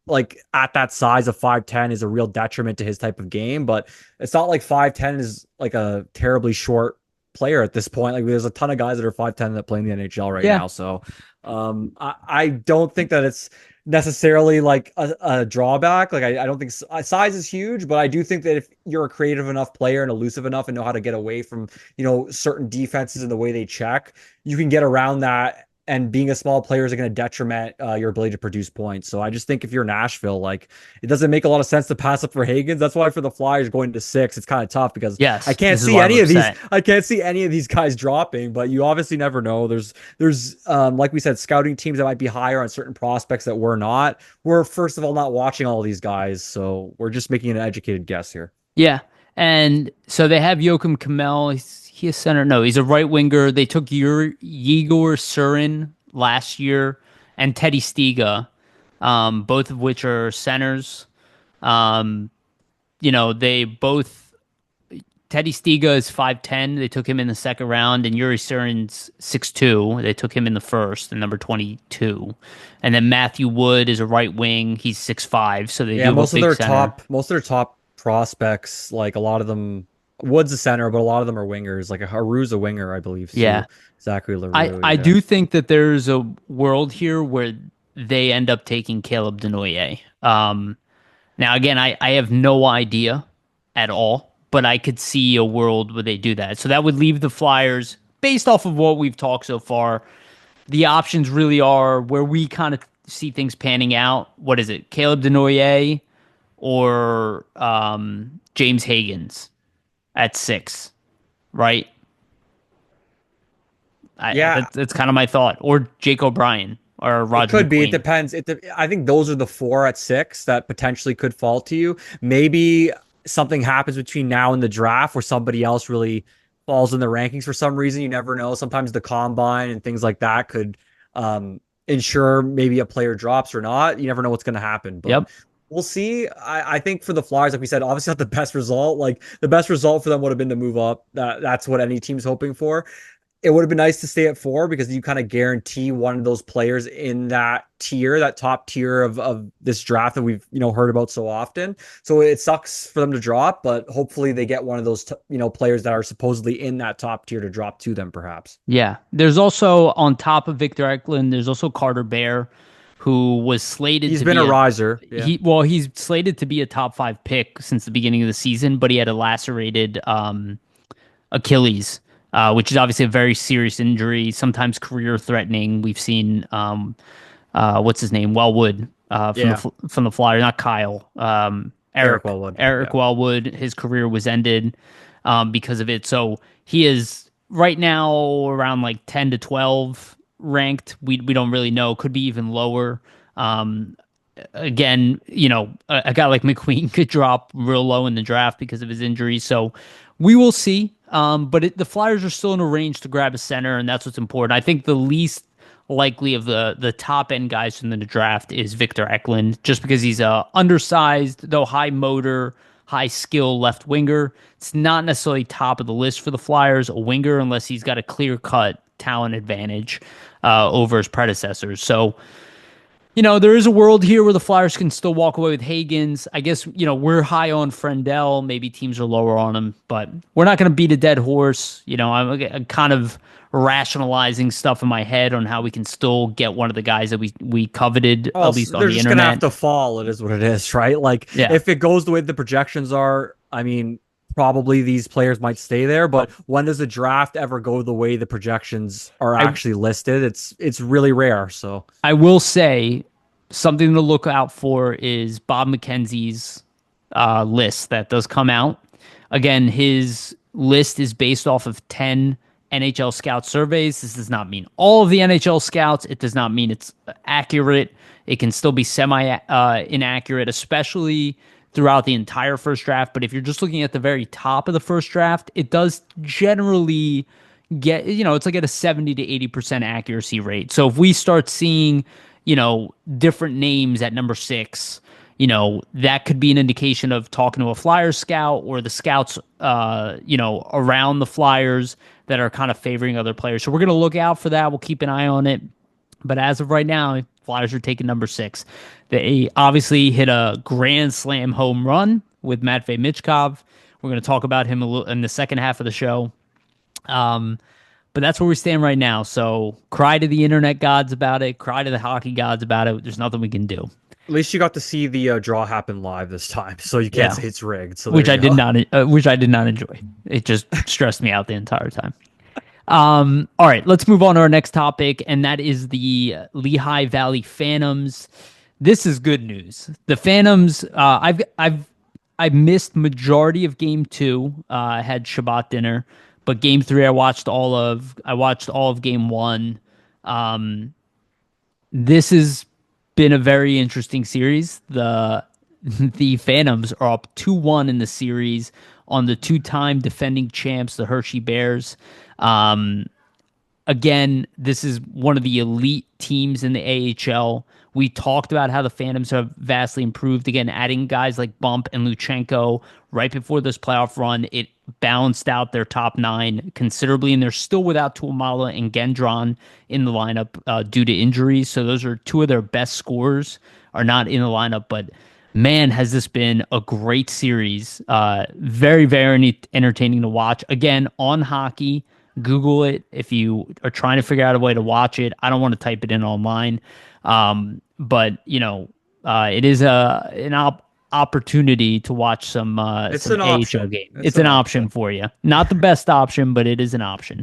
like at that size of 5'10" is a real detriment to his type of game. But it's not like 5'10" is like a terribly short player at this point. Like there's a ton of guys that are 5'10" that play in the NHL right Yeah. now. So I don't think that it's necessarily like a drawback. Like I don't think size is huge, but I do think that if you're a creative enough player and elusive enough and know how to get away from, certain defenses and the way they check, you can get around that. And being a small player is going to detriment your ability to produce points. So I just think if you're Nashville, like it doesn't make a lot of sense to pass up for Higgins. That's why for the Flyers going to 6, it's kind of tough because I Yes, can't this is see why I'm any of these. upset. I can't see any of these guys dropping. But you obviously never know. There's like we said, scouting teams that might be higher on certain prospects that we're not. We're first of all not watching all these guys, so we're just making an educated guess here. Yeah. And so they have Joachim Kamel. He a center? No, he's a right winger. They took Yegor Surin last year and Teddy Stiga, both of which are centers. Um, they both Teddy Stiga is 5'10". They took him in the second round, and Yuri Surin's 6'2". They took him in the first, the number 22. And then Matthew Wood is a right wing. He's 6'5", so they do Yeah, have a big center. most of their top prospects, like a lot of them, Wood's a center, but a lot of them are wingers. Like Haru's a winger, I believe, too. Yeah. Zachary I, LaRue, I yeah. do think that there's a world here where they end up taking Caleb Denoyer. Now, again, I have no idea at all, but I could see a world where they do that. So that would leave the Flyers, based off of what we've talked so far, the options really are where we kind of see things panning out. What is it? Caleb Denoyer or James Higgins at 6, right? Yeah, That's kind of my thought. Or Jake O'Brien or it Roger could be. It McQueen. depends. I think those are the four at 6 that potentially could fall to you. Maybe something happens between now and the draft where somebody else really falls in the rankings for some reason. You never know. Sometimes the combine and things like that could ensure maybe a player drops or not. You never know what's going to happen, but Yep. we'll see. I think for the Flyers, like we said, obviously not the best result. Like the best result for them would have been to move up. That's what any team's hoping for. It would have been nice to stay at 4 because you kind of guarantee one of those players in that tier, that top tier of this draft that we've heard about so often. So it sucks for them to drop, but hopefully they get one of those players that are supposedly in that top tier to drop to them, perhaps. Yeah. There's also, on top of Victor Eklund, there's also Carter Bear, who was slated He's to been be a riser. Yeah. he's slated to be a top 5 pick since the beginning of the season, but he had a lacerated Achilles, which is obviously a very serious injury, sometimes career threatening. We've seen what's his name, Wellwood, Yeah. from the Flyers, not Kyle, Eric Wellwood. Eric Yeah. Wellwood. His career was ended because of it. So he is right now around like 10 to 12 ranked. We don't really know. Could be even lower. Again, a guy like McQueen could drop real low in the draft because of his injuries. So we will see. But the Flyers are still in a range to grab a center, and that's what's important. I think the least likely of the top end guys from the draft is Victor Eklund, just because he's a undersized, though high motor, high skill left winger. It's not necessarily top of the list for the Flyers, a winger, unless he's got a clear cut talent advantage over his predecessors. So there is a world here where the Flyers can still walk away with Higgins. I guess, we're high on Friendell. Maybe teams are lower on him, but we're not going to beat a dead horse. I'm kind of rationalizing stuff in my head on how we can still get one of the guys that we coveted, Well, at least on they're the just gonna have internet. to fall. It is what it is, right? Like Yeah. if it goes the way the projections are, I mean, probably these players might stay there. But when does the draft ever go the way the projections are I, actually listed? It's really rare. So I will say something to look out for is Bob McKenzie's list that does come out. Again, his list is based off of 10 NHL scout surveys. This does not mean all of the NHL scouts. It does not mean it's accurate. It can still be semi inaccurate, especially throughout the entire first draft. But if you're just looking at the very top of the first draft, it does generally get, it's like at a 70 to 80% accuracy rate. So if we start seeing, different names at number 6, that could be an indication of talking to a flyer scout or the scouts, around the Flyers that are kind of favoring other players. So we're going to look out for that. We'll keep an eye on it. But as of right now, Flyers are taking number 6. They obviously hit a grand slam home run with Matvei Michkov. We're going to talk about him a little in the second half of the show. But that's where we stand right now. So cry to the internet gods about it. Cry to the hockey gods about it. There's nothing we can do. At least you got to see the draw happen live this time, so you can't Yeah, say it's rigged. So which there I you did go. not, which I did not enjoy. It just stressed me out the entire time. All right, let's move on to our next topic, and that is the Lehigh Valley Phantoms. This is good news. The Phantoms, I missed majority of game 2. I had Shabbat dinner, but game 3 I watched all of game 1. Um, this has been a very interesting series. The Phantoms are up 2-1 in the series on the two-time defending champs, the Hershey Bears. Um, Again, this is one of the elite teams in the AHL. We talked about how the Phantoms have vastly improved. Again, adding guys like Bump and Luchenko right before this playoff run, it balanced out their top 9 considerably, and they're still without Tuamala and Gendron in the lineup due to injuries. So those are 2 of their best scorers are not in the lineup. But man, has this been a great series. Very, very entertaining to watch. Again, on hockey. Google it if you are trying to figure out a way to watch it. I don't want to type it in online, but it is an opportunity to watch It's some an AHL option. game. It's It's an an option option. for you. Not the best option, but it is an option.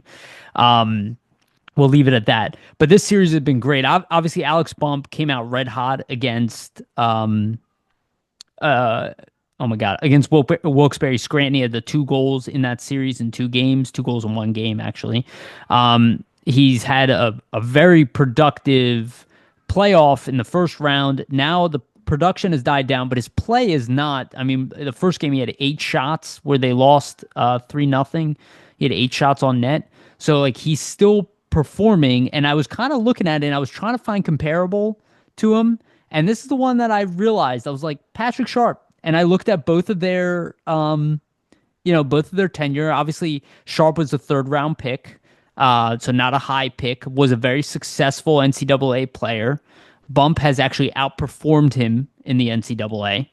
Um, we'll leave it at that. But this series has been great. Obviously, Alex Bump came out red hot against uh oh my god, against Wilkes-Barre Scranton. He had the 2 goals in that series in 2 games, 2 goals in 1 game actually. He's had a very productive playoff in the first round. Now the production has died down, but his play is not. I mean, the first game he had 8 shots where they lost 3-0. He had 8 shots on net. So like he's still performing, and I was kind of looking at it and I was trying to find comparable to him. And this is the one that I realized. I was like, Patrick Sharp. And I looked at both of their both of their tenure. Obviously, Sharp was a 3rd round pick. So not a high pick, was a very successful NCAA player. Bump has actually outperformed him in the NCAA.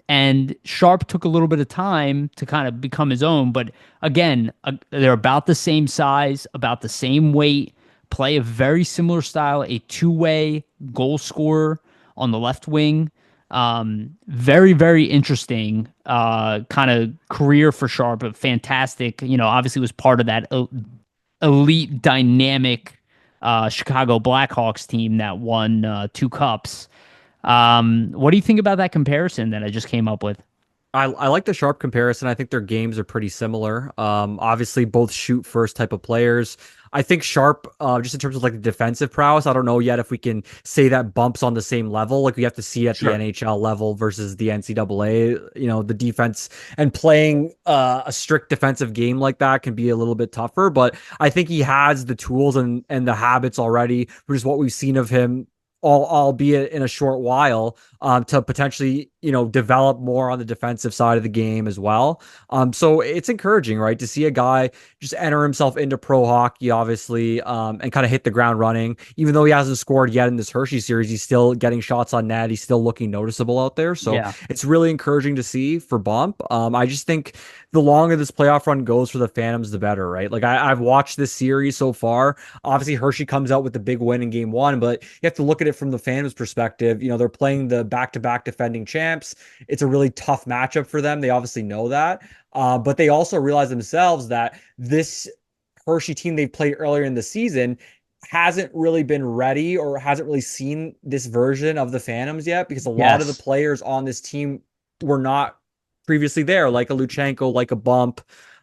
And Sharp took a little bit of time to kind of become his own. But again, they're about the same size, about the same weight, play a very similar style, a 2-way goal scorer on the left wing. Very, very interesting kind of career for Sharp, but fantastic. Obviously was part of that elite, dynamic Chicago Blackhawks team that won 2 cups. What do you think about that comparison that I just came up with? I like the Sharp comparison. I think their games are pretty similar. Obviously, both shoot first type of players. I think Sharp, just in terms of like the defensive prowess, I don't know yet if we can say that Bump's on the same level. Like we have to see at the Sure. NHL level versus the NCAA. The defense and playing a strict defensive game like that can be a little bit tougher. But I think he has the tools and the habits already, which is what we've seen of him albeit in a short while, to potentially, develop more on the defensive side of the game as well. So it's encouraging, right, to see a guy just enter himself into pro hockey, obviously, and kind of hit the ground running. Even though he hasn't scored yet in this Hershey series, he's still getting shots on net. He's still looking noticeable out there. So Yeah. it's really encouraging to see for Bump. I just think the longer this playoff run goes for the Phantoms, the better, right? Like I've watched this series so far. Obviously, Hershey comes out with the big win in game 1, but you have to look at it from the Phantoms' perspective. They're playing the back-to-back defending champs. It's a really tough matchup for them. They obviously know that. But they also realize themselves that this Hershey team they played earlier in the season hasn't really been ready or hasn't really seen this version of the Phantoms yet, because a lot of the Yes. players on this team were not previously there, like a Luchenko, like a Bump.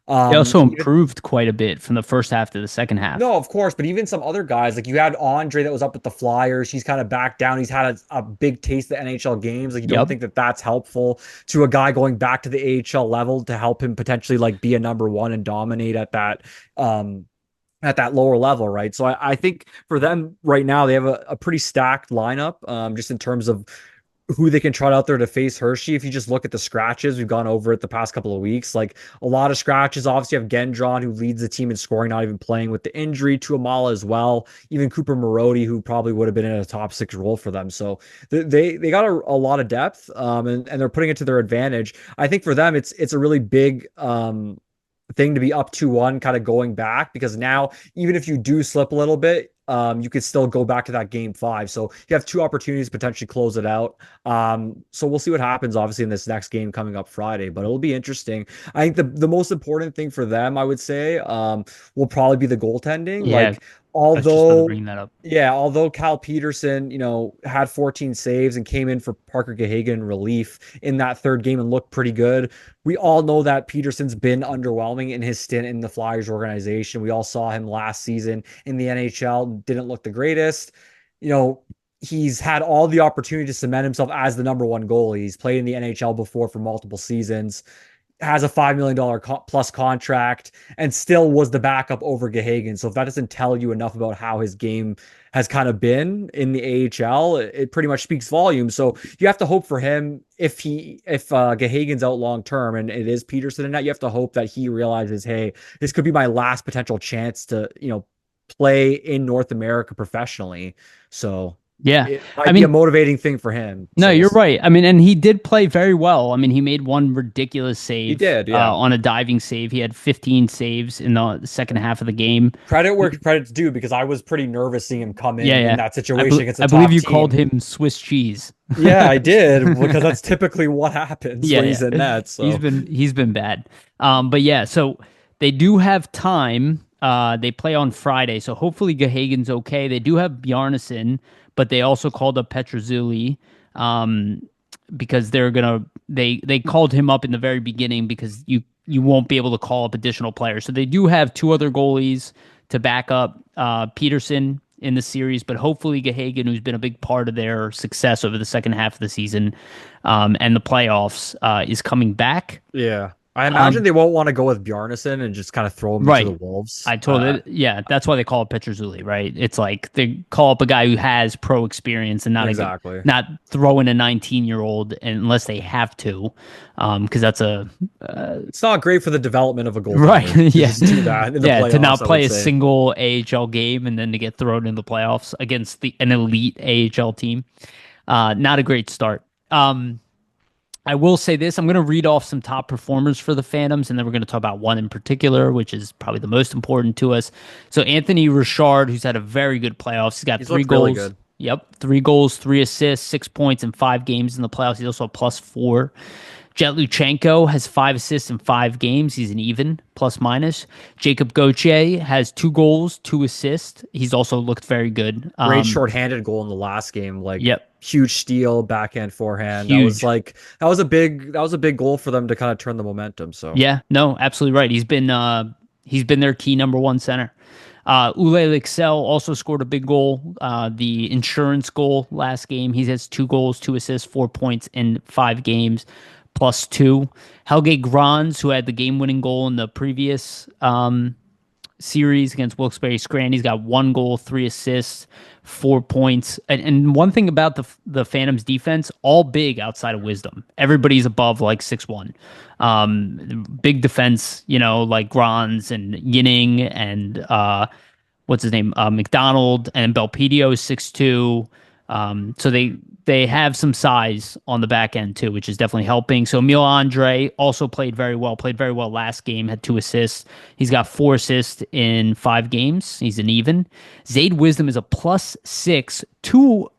They also Even improved quite a bit from the first half to the second half. no, of course, but even some other guys, like you had Andre that was up with the Flyers. He's kind of back down. He's had a big taste of NHL games. Like you don't Yep. think that that's helpful to a guy going back to the AHL level to help him potentially like be a number one and dominate um at that lower level, right? So I think for them right now, they have a pretty stacked lineup, just in terms of who they can trot out there to face Hershey. If you just look at the scratches, we've gone over it the past couple of weeks. Like a lot of scratches. Obviously, you have Gendron, who leads the team in scoring, not even playing with the injury to Amala as well. Even Cooper Marody, who probably would have been in a top six role for them. So they got a lot of depth, and they're putting it to their advantage. I think for them, it's a really big thing to be up 2-1 kind of going back, because now even if you do slip a little bit, you could still go back to that game five. So you have two opportunities to potentially close it out. So we'll see what happens, obviously, in this next game coming up Friday, but it'll be interesting. I think the most important thing for them, I would say, will probably be the goaltending. Yeah, Like, I was just about to although, bring that up. yeah, although Cal Peterson, had 14 saves and came in for Parker Gahagan in relief in that third game and looked pretty good. We all know that Peterson's been underwhelming in his stint in the Flyers organization. We all saw him last season in the NHL, didn't look the greatest. You know, he's had all the opportunity to cement himself as the number one goalie. He's played in the NHL before for multiple seasons, has a $5 million plus contract, and still was the backup over Gahagan. So if that doesn't tell you enough about how his game has kind of been in the AHL, it pretty much speaks volumes. So you have to hope for him, if Gahagan's out long term and it is Peterson and that, you have to hope that he realizes, hey, this could be my last potential chance to play in North America professionally. So Yeah. it I might be a mean, motivating thing for him. no, So we'll you're see. right. I mean, and he did play very well. I mean, he made one ridiculous He save did, yeah. on a diving save. He had 15 saves in the second half of the game. Credit where credit's due, because I was pretty nervous seeing him come Yeah, in yeah. that situation against a I believe top you called team. him Swiss cheese. Yeah, I did, because that's typically what happens Yeah, when he's in yeah. net. So He's been bad. But yeah, so they do have time. They play on Friday, so hopefully Gahagan's okay. They do have Bjarnason, but they also called up Petrozili, because they called him up in the very beginning because you won't be able to call up additional players. So they do have two other goalies to back up Peterson in the series, but hopefully Gahagan, who's been a big part of their success over the second half of the season, and the playoffs, is coming back. yeah, I imagine Um, they won't want to go with Bjarnason and just kind of throw him into the right. wolves. I totally, yeah, that's why they call it Petrozuli, right? It's like they call up a guy who has pro experience and Exactly. not throwing a 19-year-old unless they have to, because that's a It's not great for the development of a right, goaltender to yeah, just do that in the yeah, to playoffs, not I would play a say. single AHL game and then to get thrown in the playoffs against an elite AHL team. Not a great start. I will say this. I'm going to read off some top performers for the Phantoms, and then we're going to talk about one in particular, which is probably the most important to us. So Anthony Richard, who's had a very good playoffs. He's got He's three looked really goals. good. Yep, 3 goals, 3 assists, 6 points in 5 games in the playoffs. He's also a +4. Jet Luchenko has 5 assists in 5 games. He's an even, plus minus. Jacob Gauthier has 2 goals, 2 assists. He's also looked very good. Great shorthanded goal in the last game, like Yep, huge steal, backhand, forehand. huge. That was a big goal for them to kind of turn the momentum. So Yeah, no, absolutely right. He's been their key number one center. Ule Lixell also scored a big goal, the insurance goal last game. He has 2 goals, 2 assists, 4 points in 5 games, +2. Helge Grans, who had the game-winning goal in the previous series against Wilkes-Barre Scranton. He's got 1 goal, 3 assists, 4 points. And one thing about the Phantoms defense, all big outside of Wisdom. Everybody's above like 6'1". Big defense, like Grans and Yinning and what's his name? McDonald and Belpedio is 6'2". So they have some size on the back end too, which is definitely helping. So Emil Andre also played very well last game, had 2 assists. He's got 4 assists in 5 games. He's an even. Zayd Wisdom is a +6. Two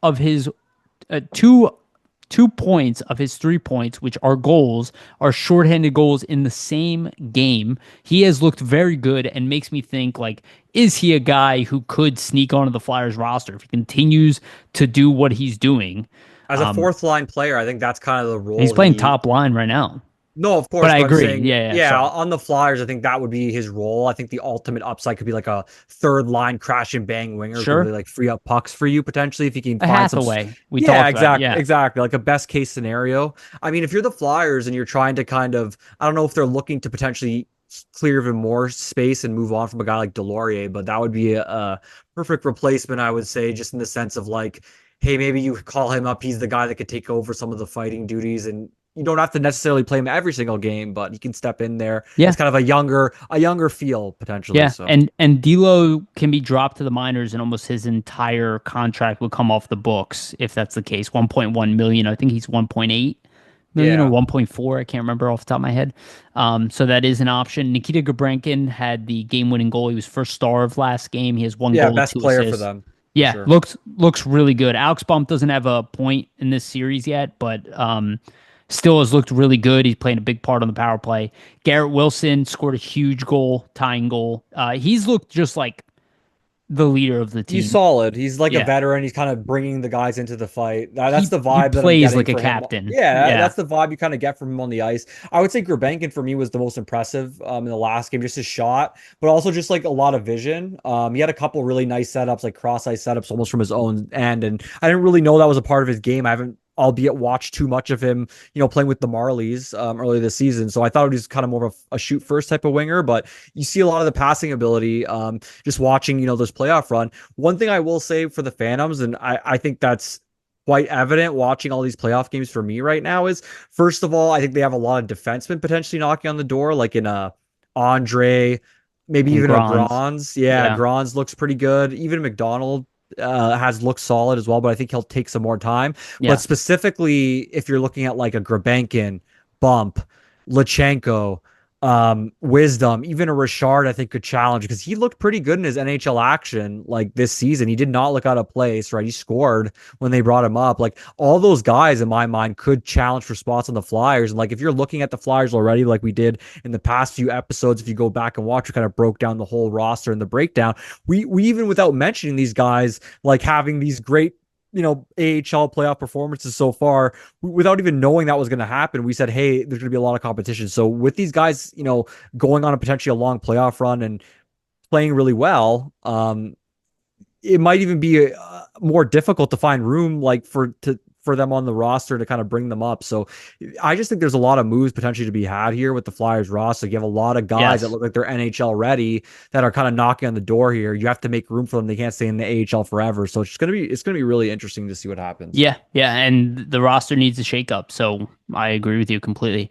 2 points of his 3 points, which are goals, are shorthanded goals in the same game. He has looked very good and makes me think, like, is he a guy who could sneak onto the Flyers roster if he continues to do what he's doing? as a fourth line player, I think that's kind of the He's role playing he top line right now. No, of But course, I but I'm agree. saying, Yeah, yeah. yeah, Sorry. on the Flyers, I think that would be his role. I think the ultimate upside could be like a third line crash and bang winger who could really Sure. like free up pucks for you potentially if you can A find some. Hathaway. We Yeah, talked about it. exactly, Yeah. exactly. Like a best case scenario. I mean, if you're the Flyers and you're trying to kind of, I don't know if they're looking to potentially clear even more space and move on from a guy like Delorier, but that would be a perfect replacement, I would say, just in the sense of like, hey, maybe you call him up. He's the guy that could take over some of the fighting duties and you don't have to necessarily play him every single game, but he can step in there as Yeah. kind of a younger feel potentially. Yeah, So and D'Lo can be dropped to the minors, and almost his entire contract would come off the books if that's the case. 1.1 million. I think he's 1.8 million or yeah, 1.4. I can't remember off the top of my head. So that is an option. Nikita Gabrankin had the game-winning goal. He was first star of last game. He has one yeah, goal, best two player for assists. them for Yeah, sure. looks really good. Alex Bump doesn't have a point in this series yet, but still has looked really good. He's playing a big part on the power play. Garrett Wilson scored a huge goal, tying goal. He's looked just like the leader of the He's team. solid. He's like a Yeah, veteran. He's kind of bringing the guys into the fight. That's the he vibe that I'm plays getting like a for him. captain. Yeah, Yeah, that's the vibe you kind of get from him on the ice. I would say Gurbankin for me was the most impressive in the last game, just his shot, but also just like a lot of vision. He had a couple really nice setups, like cross ice setups, almost from his own end, and I didn't really know that was a part of his game. I haven't, albeit watched too much of him, playing with the Marlies earlier this season. So I thought he was kind of more of a shoot first type of winger, but you see a lot of the passing ability just watching, this playoff run. One thing I will say for the Phantoms, and I think that's quite evident watching all these playoff games for me right now, is first of all, I think they have a lot of defensemen potentially knocking on the door, like in a Andre, maybe and even a Gronz. Gronz. Yeah, Yeah, Gronz looks pretty good. Even McDonald has looked solid as well, but I think he'll take some more time. But yeah. specifically, if you're looking at like a Grabenkin, Bump, Lachenko, Wisdom, even a Richard, I think could challenge because he looked pretty good in his NHL action like this season. He did not look out of place, right? He scored when they brought him up. Like all those guys in my mind could challenge for spots on the Flyers. And like if you're looking at the Flyers already, like we did in the past few episodes, if you go back and watch, we kind of broke down the whole roster and the breakdown. We even without mentioning these guys, like having these great AHL playoff performances so far, without even knowing that was going to happen, we said, hey, there's going to be a lot of competition. So with these guys, going on a potentially a long playoff run and playing really well, it might even be more difficult to find room like for them on the roster to kind of bring them up. So I just think there's a lot of moves potentially to be had here with the Flyers roster. You have a lot of guys that Yes. look like they're NHL ready that are kind of knocking on the door here. You have to make room for them. They can't stay in the AHL forever. So it's gonna be really interesting to see what happens. Yeah, yeah, and the roster needs a shakeup. So I agree with you completely.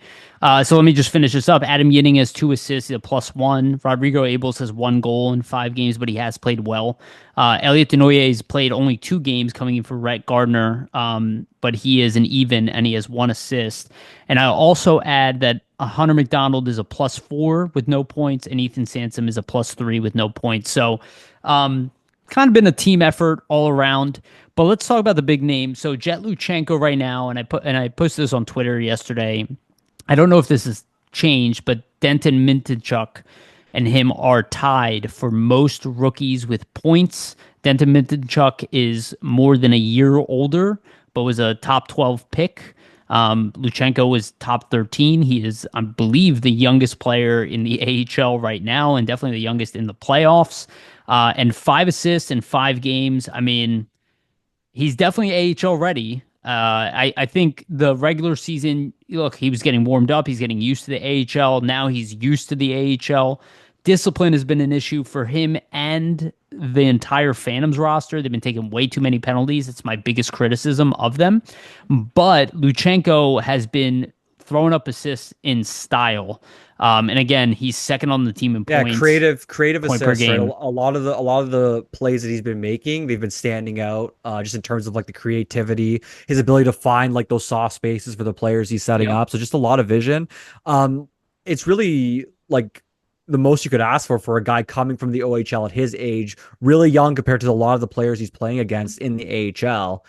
So let me just finish this up. Adam Yinning has 2 assists, he's a +1. Rodrigo Abels has 1 goal in 5 games, but he has played well. Elliot Denoyer has played only 2 games coming in for Rhett Gardner, but he is an even and he has 1 assist. And I'll also add that Hunter McDonald is a +4 with no points, and Ethan Sansom is a +3 with no points. So kind of been a team effort all around. But let's talk about the big name. So Jet Luchenko right now, and I posted this on Twitter yesterday. I don't know if this has changed, but Denton Mintychuk and him are tied for most rookies with points. Denton Mintychuk is more than a year older, but was a top 12 pick. Luchenko was top 13. He is, I believe, the youngest player in the AHL right now, and definitely the youngest in the playoffs. And 5 assists in 5 games. I mean, he's definitely AHL ready. I think the regular season, look, he was getting warmed up. He's getting used to the AHL. Now he's used to the AHL. Discipline has been an issue for him and the entire Phantoms roster. They've been taking way too many penalties. It's my biggest criticism of them. But Luchenko has been throwing up assists in style. And again, he's second on the team in Yeah, points, creative point per assists, right? game. A lot of the plays that he's been making, they've been standing out, just in terms of like the creativity, his ability to find like those soft spaces for the players he's setting Yep. up. So just a lot of vision. It's really like the most you could ask for a guy coming from the OHL at his age, really young compared to a lot of the players he's playing against in the AHL.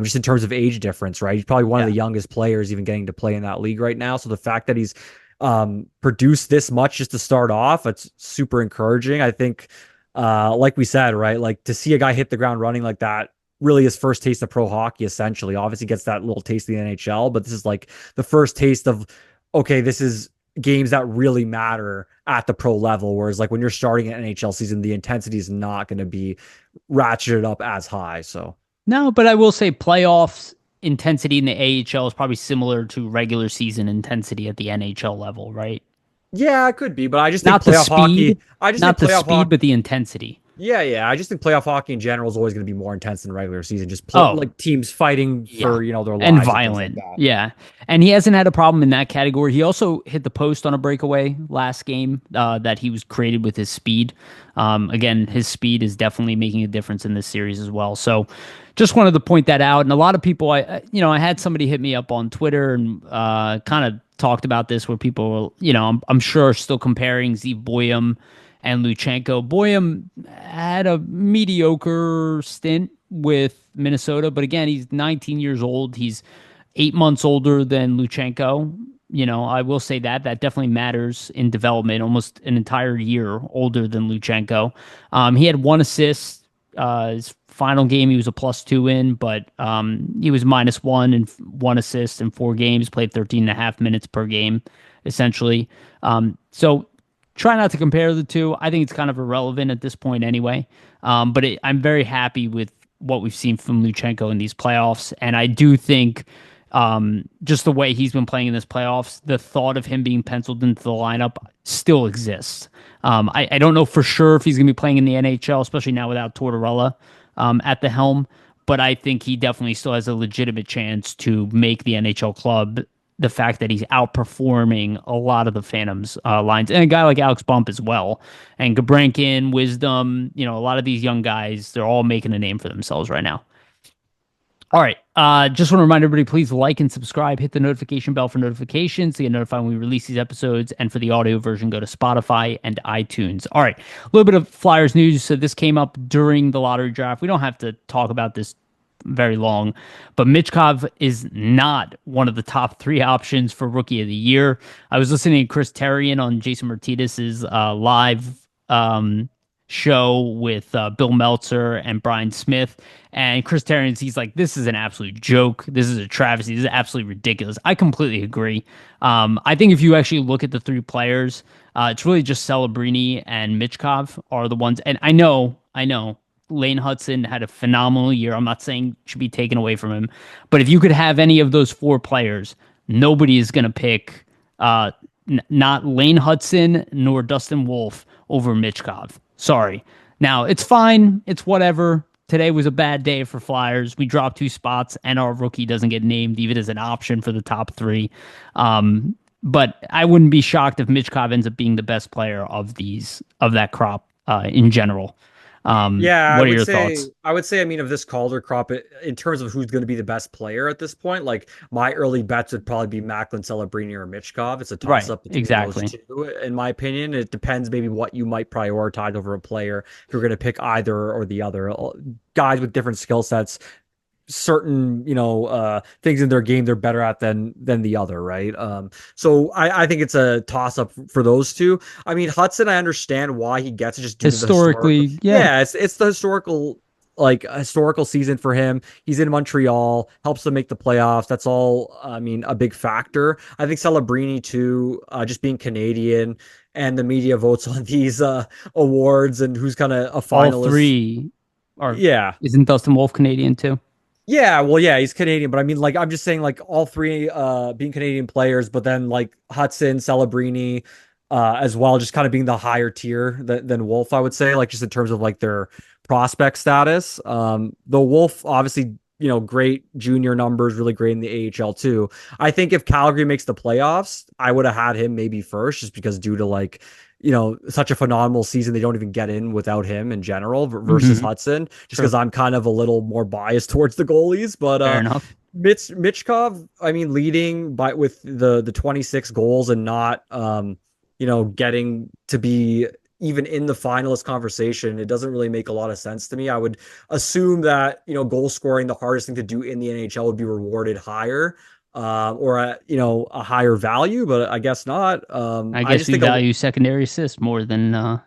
Just in terms of age difference, right? He's probably one of Yeah. the youngest players even getting to play in that league right now. So the fact that he's produced this much just to start off, it's super encouraging. I think like we said, right, like to see a guy hit the ground running like that, really his first taste of pro hockey essentially. Obviously gets that little taste of the NHL, but this is like the first taste of okay, this is games that really matter at the pro level. Whereas like when you're starting an NHL season, the intensity is not going to be ratcheted up as high. So No, but I will say playoffs intensity in the AHL is probably similar to regular season intensity at the NHL level, right? yeah, it could be, but I just think Not the playoff hockey. speed, I just think not the playoff speed, hockey. but the intensity. Yeah, yeah. I just think playoff hockey in general is always going to be more intense than regular season. Just Oh, like teams fighting yeah. for their And lives and things like violent. that. Yeah. And he hasn't had a problem in that category. He also hit the post on a breakaway last game that he was created with his speed. Again, his speed is definitely making a difference in this series as well. So just wanted to point that out. And a lot of people, I had somebody hit me up on Twitter and kind of talked about this where people, I'm sure are still comparing Zeev Boyum and Luchenko. Boyum had a mediocre stint with Minnesota, but again, he's 19 years old. He's 8 months older than Luchenko. I will say that definitely matters in development. Almost an entire year older than Luchenko. He had one assist. His final game, he was a +2 in, but he was -1 and one assist in 4 games. Played 13 and a half minutes per game, essentially. So try not to compare the two. I think it's kind of irrelevant at this point anyway. I'm very happy with what we've seen from Luchenko in these playoffs, and I do think just the way he's been playing in this playoffs, the thought of him being penciled into the lineup still exists. I don't know for sure if he's going to be playing in the NHL, especially now without Tortorella at the helm, but I think he definitely still has a legitimate chance to make the NHL club. The fact that he's outperforming a lot of the Phantoms lines, and a guy like Alex Bump as well, and Gabrankin, Wisdom, a lot of these young guys, they're all making a name for themselves right now. All right. Just want to remind everybody, please like and subscribe. Hit the notification bell for notifications to get notified when we release these episodes. And for the audio version, go to Spotify and iTunes. All right. A little bit of Flyers news. So this came up during the lottery draft. We don't have to talk about this very long, but Michkov is not one of the top 3 options for Rookie of the Year. I was listening to Chris Terrian on Jason Martinez's live show with Bill Meltzer and Brian Smith. And Chris Terrian, he's like, this is an absolute joke. This is a travesty. This is absolutely ridiculous. I completely agree. I think if you actually look at the 3 players, it's really just Celebrini and Michkov are the ones. And I know. Lane Hudson had a phenomenal year. I'm not saying it should be taken away from him, but if you could have any of those 4 players, nobody is going to pick not Lane Hudson nor Dustin Wolf over Michkov. Sorry. Now, it's fine. It's whatever. Today was a bad day for Flyers. We dropped 2 spots, and our rookie doesn't get named even as an option for the top 3. But I wouldn't be shocked if Michkov ends up being the best player of that crop in general. Yeah, What are your thoughts? I would say, I mean, of this Calder crop, in terms of who's going to be the best player at this point, like my early bets would probably be Macklin, Celebrini, or Michkov. It's a toss Right, up between those exactly. two, in my opinion. It depends maybe what you might prioritize over a player if you're going to pick either or the other. Guys with different skill sets, certain things in their game they're better at than the other, right? So I think it's a toss up for those two. I mean, Hudson, I understand why he gets it just due to the historical. Historically, yeah, Yeah, it's the historical season for him. He's in Montreal, helps them make the playoffs. That's all. I mean, a big factor. I think Celebrini too, just being Canadian, and the media votes on these awards and who's kind of a all finalist. 3 are. Yeah. Isn't Dustin Wolf Canadian too? Yeah, well, yeah, he's Canadian, but I mean, like, I'm just saying, like, all 3 being Canadian players, but then like Hudson, Celebrini, as well, just kind of being the higher tier than Wolf, I would say, like, just in terms of like their prospect status. The Wolf, obviously, great junior numbers, really great in the AHL too. I think if Calgary makes the playoffs, I would have had him maybe first, just because due to like such a phenomenal season, they don't even get in without him in general versus Mm-hmm. Hudson, just True. because I'm kind of a little more biased towards the goalies. But Fair enough. Michkov, I mean, leading by with the 26 goals and not getting to be even in the finalist conversation, it doesn't really make a lot of sense to me. I would assume that goal scoring, the hardest thing to do in the NHL, would be rewarded higher, or at a higher value, but I guess not. I I guess just we think value secondary assists more than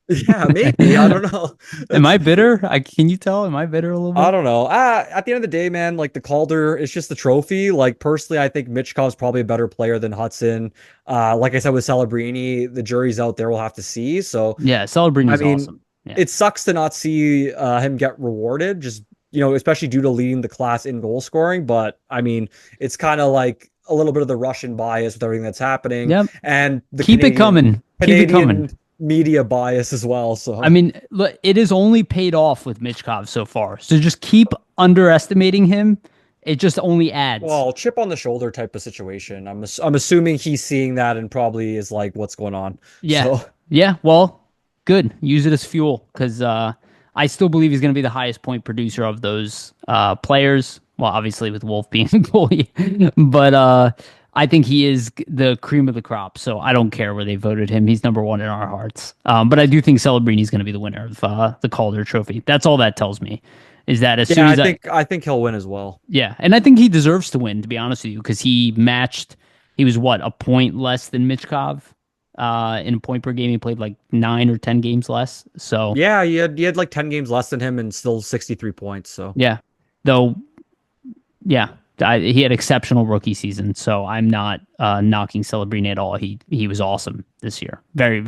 Yeah, maybe. I don't know. Am It's I bitter? Can you tell? Am I bitter a little I bit? don't know. At the end of the day, man, like the Calder, it's just the trophy. Like personally, I think Michkov's probably a better player than Hudson. Like I said with Celebrini, the jury's out there. We'll have to see. So, Yeah, I Celebrini's mean, awesome. Yeah. it sucks to not see him get rewarded, just especially due to leading the class in goal scoring. But I mean, it's kind of like a little bit of the Russian bias with everything that's happening, Yep. and the Keep it coming. Keep it coming. Canadian media bias as well. I So. mean, look, it has only paid off with Michkov so far. So just keep underestimating him. It just only adds. Well, chip on the shoulder type of situation. I'm assuming he's seeing that and probably is like, what's going on? Yeah. So Yeah. Well, good. Use it as fuel because I still believe he's going to be the highest point producer of those players. Well, obviously with Wolf being a goalie, but I think he is the cream of the crop. So I don't care where they voted him. He's number one in our hearts. But I do think Celebrini is going to be the winner of the Calder Trophy. That's all that tells me. Is that as yeah, soon as I think he'll win as well. yeah, and I think he deserves to win, to be honest with you, because he matched. He was what, a point less than Michkov, in point per game. He played like 9 or 10 games less. So Yeah, he had like 10 games less than him and still 63 points. So yeah, though yeah, he had exceptional rookie season. So I'm not knocking Celebrini at all. He was awesome this year. Very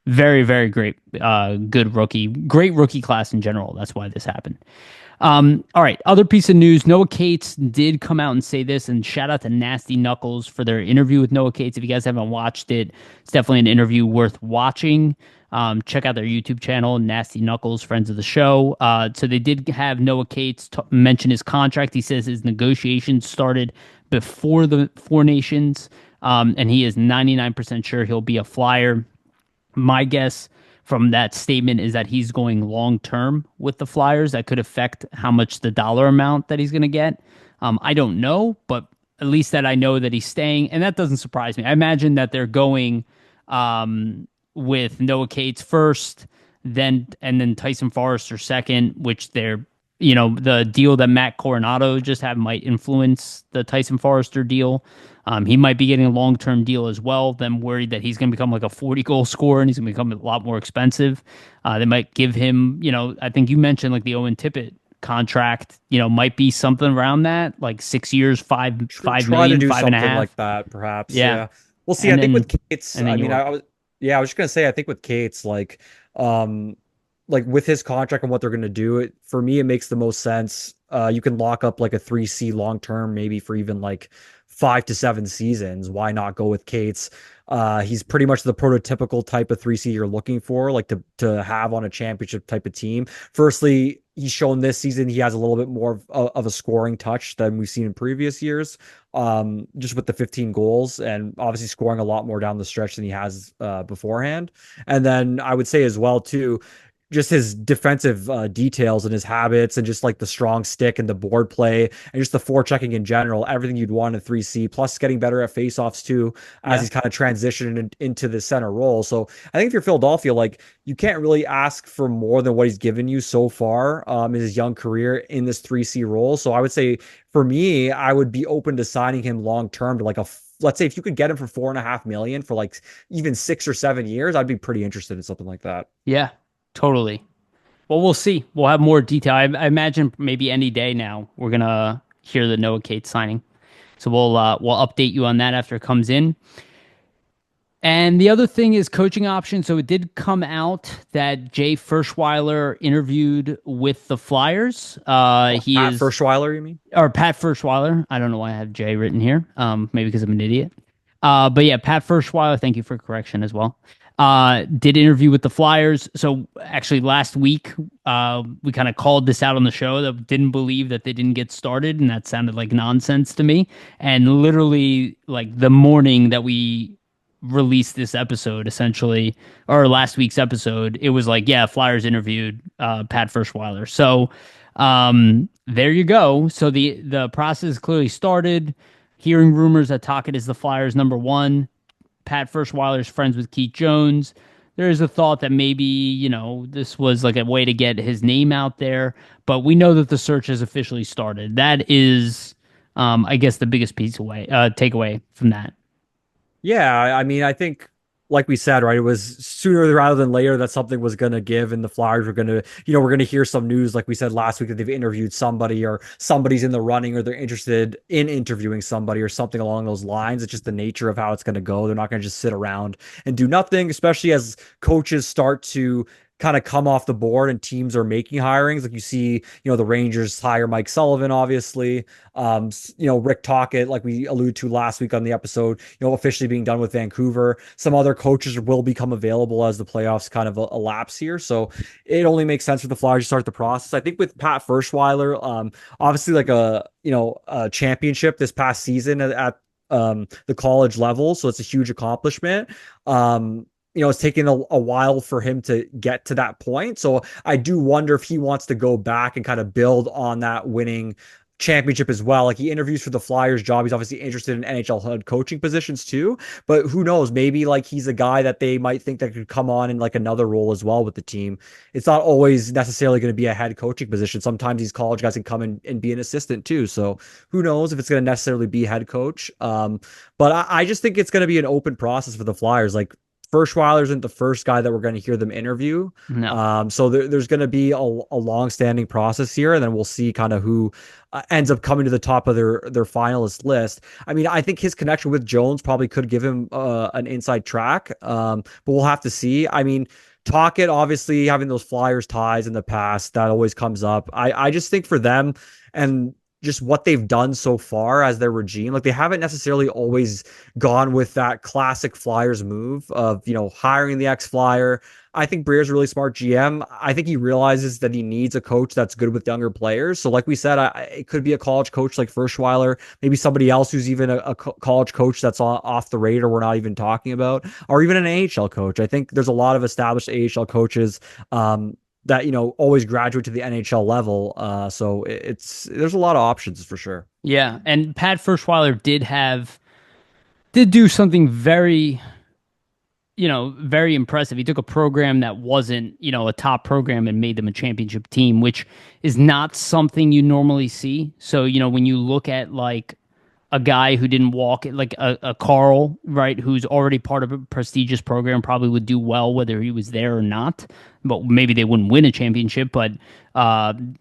very great. Good rookie, great rookie class in general. That's why this happened. All right. Other piece of news: Noah Cates did come out and say this, and shout out to Nasty Knuckles for their interview with Noah Cates. If you guys haven't watched it, it's definitely an interview worth watching. Check out their YouTube channel, Nasty Knuckles, friends of the show. So they did have Noah Cates mention his contract. He says his negotiations started before the Four Nations, and he is 99% sure he'll be a Flyer. My guess from that statement is that he's going long term with the Flyers. That could affect how much the dollar amount that he's going to get. I don't know, but at least that I know that he's staying, and that doesn't surprise me. I imagine that they're going with Noah Cates first, then Tyson Forrester second, which they're the deal that Matt Coronado just had might influence the Tyson Forrester deal. He might be getting a long term deal as well. Them worried that he's going to become like a 40 goal scorer and he's going to become a lot more expensive. They might give him, I think you mentioned like the Owen Tippett contract, might be something around that, like 6 years, five try to million, do five and a something half. like that, perhaps. Yeah, Yeah. We'll see. I and think then with Cates, and then I you mean, work. I was just gonna say, I think with Cates, um, like with his contract and what they're gonna do, for me, it makes the most sense. You can lock up like a 3C long term, maybe for even like 5 to 7 seasons. Why not go with Cates? He's pretty much the prototypical type of 3C you're looking for, like to have on a championship type of team. Firstly, he's shown this season he has a little bit more of a scoring touch than we've seen in previous years. Just with the 15 goals and obviously scoring a lot more down the stretch than he has beforehand. And then I would say as well too, just his defensive details and his habits and just like the strong stick and the board play and just the forechecking in general, everything you'd want in 3C, plus getting better at faceoffs too, as Yeah, he's kind of transitioning into the center role. So I think if you're Philadelphia, like you can't really ask for more than what he's given you so far in his young career in this 3C role. So I would say for me, I would be open to signing him long term to like let's say if you could get him for 4.5 million for like even 6 or 7 years, I'd be pretty interested in something like that. yeah, totally. Well, we'll see. We'll have more detail. I imagine maybe any day now we're gonna hear the Noah Cates signing. So we'll update you on that after it comes in. And the other thing is coaching options. So it did come out that Jay Ferschweiler interviewed with the Flyers. He Pat is Ferschweiler, you mean? or Pat Ferschweiler. I don't know why I have Jay written here. Maybe because I'm an idiot. But yeah, Pat Ferschweiler. Thank you for correction as well. Did interview with the Flyers. So actually, last week we kind of called this out on the show that didn't believe that they didn't get started, and that sounded like nonsense to me. And literally, like the morning that we released this episode, essentially, or last week's episode, it was like, yeah, Flyers interviewed Pat Ferschweiler. So there you go. So the process clearly started. Hearing rumors that Tocchet is the Flyers number one. Pat Ferschweiler's friends with Keith Jones. There is a thought that maybe, this was like a way to get his name out there, but we know that the search has officially started. That is, I guess, the biggest takeaway from that. Yeah, I mean, I think like we said, right, it was sooner rather than later that something was going to give, and the Flyers were going to, we're going to hear some news, like we said last week, that they've interviewed somebody or somebody's in the running or they're interested in interviewing somebody or something along those lines. It's just the nature of how it's going to go. They're not going to just sit around and do nothing, especially as coaches start to kind of come off the board and teams are making hirings. Like you see, the Rangers hire Mike Sullivan, obviously. Rick Tocchet, like we alluded to last week on the episode, officially being done with Vancouver. Some other coaches will become available as the playoffs kind of elapse here. So it only makes sense for the Flyers to start the process. I think with Pat Ferschweiler, obviously like a championship this past season at the college level. So it's a huge accomplishment. It's taken a while for him to get to that point. So I do wonder if he wants to go back and kind of build on that winning championship as well. Like he interviews for the Flyers job. He's obviously interested in NHL head coaching positions too, but who knows? Maybe like he's a guy that they might think that could come on in like another role as well with the team. It's not always necessarily going to be a head coaching position. Sometimes these college guys can come in and be an assistant too. So who knows if it's going to necessarily be head coach. But I just think it's going to be an open process for the Flyers. Like Ferschweiler isn't the first guy that we're going to hear them interview. No. So there's going to be a long-standing process here, and then we'll see kind of who ends up coming to the top of their finalist list. I mean, I think his connection with Jones probably could give him an inside track, but we'll have to see. I mean, Tocchet, obviously having those Flyers ties in the past, that always comes up. I just think for them and just what they've done so far as their regime, like they haven't necessarily always gone with that classic Flyers move of, hiring the ex-Flyer. I think Breer's a really smart GM. I think he realizes that he needs a coach that's good with younger players. So like we said, it could be a college coach like Ferschweiler, maybe somebody else who's even a college coach that's off the radar we're not even talking about, or even an AHL coach. I think there's a lot of established AHL coaches that always graduate to the NHL level. So there's a lot of options for sure. Yeah, and Pat Ferschweiler did do something very, very impressive. He took a program that wasn't, a top program and made them a championship team, which is not something you normally see. So, when you look at like a guy who didn't walk it, like a Carl, right, who's already part of a prestigious program, probably would do well whether he was there or not. But maybe they wouldn't win a championship, but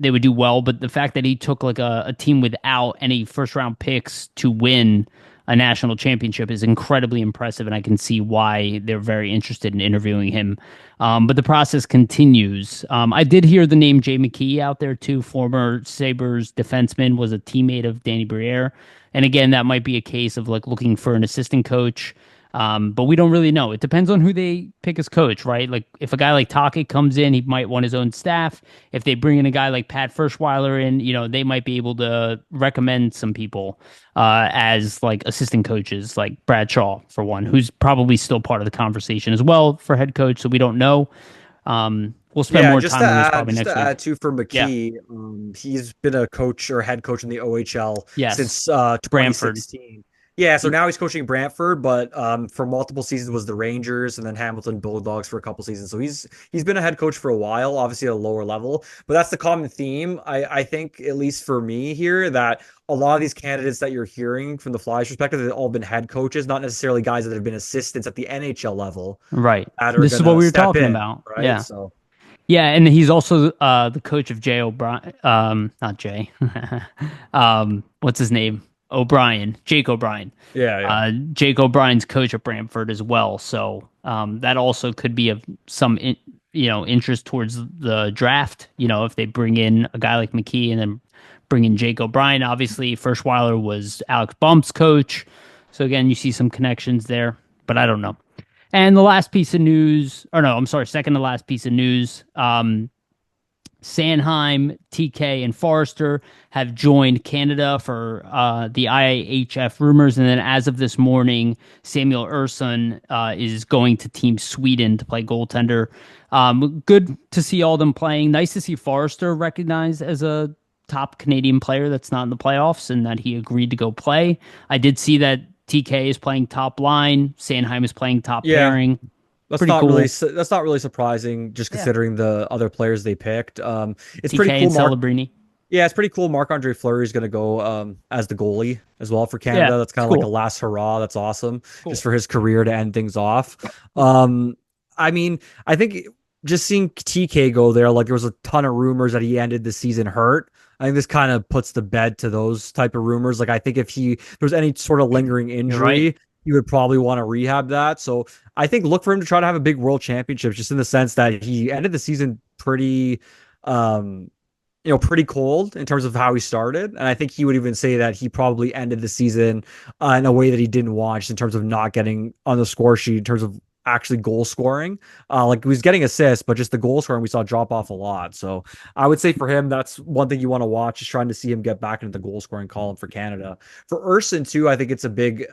they would do well. But the fact that he took like a team without any first round picks to win a national championship is incredibly impressive, and I can see why they're very interested in interviewing him. But the process continues. I did hear the name Jay McKee out there too. Former Sabres defenseman, was a teammate of Danny Briere. And again, that might be a case of like looking for an assistant coach. But we don't really know. It depends on who they pick as coach, right? Like if a guy like Tocchet comes in, he might want his own staff. If they bring in a guy like Pat Ferschweiler in, they might be able to recommend some people as like assistant coaches, like Brad Shaw, for one, who's probably still part of the conversation as well for head coach. So we don't know. We'll spend more time on this probably just next to week. add too for Yeah. McKee, he's been a coach or head coach in the OHL Yes. since Brantford. 2016. Yeah, so now he's coaching Brantford, but for multiple seasons was the Rangers and then Hamilton Bulldogs for a couple seasons. So he's been a head coach for a while, obviously at a lower level. But that's the common theme. I think, at least for me here, that a lot of these candidates that you're hearing from the Flyers perspective, they've all been head coaches, not necessarily guys that have been assistants at the NHL level Right. that are This is what gonna we were step talking in, about. right? Yeah. So Yeah, and he's also the coach of Jay O'Brien. Not Jay. What's his name? O'Brien. Jake O'Brien. yeah. Jake O'Brien's coach at Brantford as well. So that also could be of some interest towards the draft. If they bring in a guy like McKee and then bring in Jake O'Brien. Obviously, Ferschweiler was Alex Bump's coach. So again, you see some connections there, but I don't know. And the last piece of news, or no, I'm sorry, second to last piece of news. Sanheim, TK, and Forrester have joined Canada for the IHF rumors. And then as of this morning, Samuel Ersson is going to Team Sweden to play goaltender. Good to see all them playing. Nice to see Forrester recognized as a top Canadian player that's not in the playoffs and that he agreed to go play. I did see that TK is playing top line. Sanheim is playing top Yeah, pairing. that's Pretty not really cool. that's not really surprising, just Yeah. considering the other players they picked. It's pretty TK cool. and Celebrini. Yeah, it's pretty cool. Marc-Andre Fleury is going to go as the goalie as well for Yeah, Canada. That's it's kind of like a cool. last hurrah. That's awesome, just Cool. for his career to end things off. Um, I mean, I think just seeing TK go there, like there was a ton of rumors that he ended the season hurt. I think this kind of puts the bed to those type of rumors. Like I think if there was any sort of lingering You're right. injury, he would probably want to rehab that. So I think look for him to try to have a big world championship, just in the sense that he ended the season pretty. Um, pretty cold in terms of how he started. And I think he would even say that he probably ended the season in a way that he didn't want, just in terms of not getting on the score sheet, in terms of actually goal scoring. Like he was getting assists, but just the goal scoring we saw drop off a lot. So I would say for him, that's one thing you want to watch, is trying to see him get back into the goal scoring column for Canada. For Urson too, I think it's a big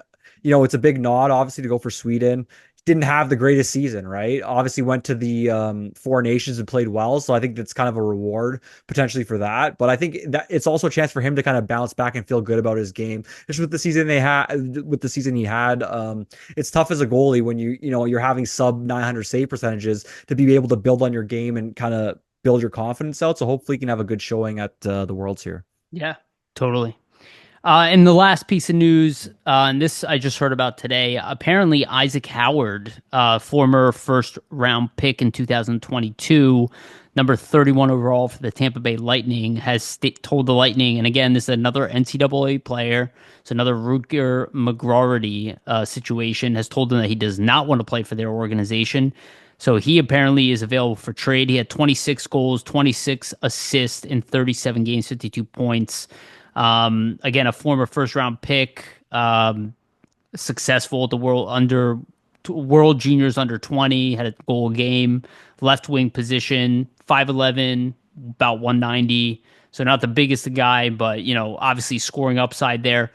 nod, obviously, to go for Sweden. Didn't have the greatest season, right? Obviously went to the Four Nations and played well. So I think that's kind of a reward potentially for that. But I think that it's also a chance for him to kind of bounce back and feel good about his game. Just with the season with the season he had, it's tough as a goalie when you're having sub 900 save percentages to be able to build on your game and kind of build your confidence out. So hopefully he can have a good showing at the Worlds here. Yeah, totally. And the last piece of news, and this I just heard about today. Apparently, Isaac Howard, former first round pick in 2022, number 31 overall for the Tampa Bay Lightning, has told the Lightning, and again, this is another NCAA player, it's another Rutger McGroarty situation, has told them that he does not want to play for their organization. So he apparently is available for trade. He had 26 goals, 26 assists in 37 games, 52 points. Again, a former first round pick, successful at the World Juniors under 20, had a goal a game, left wing position, 5'11", about 190. So not the biggest guy, but obviously scoring upside there.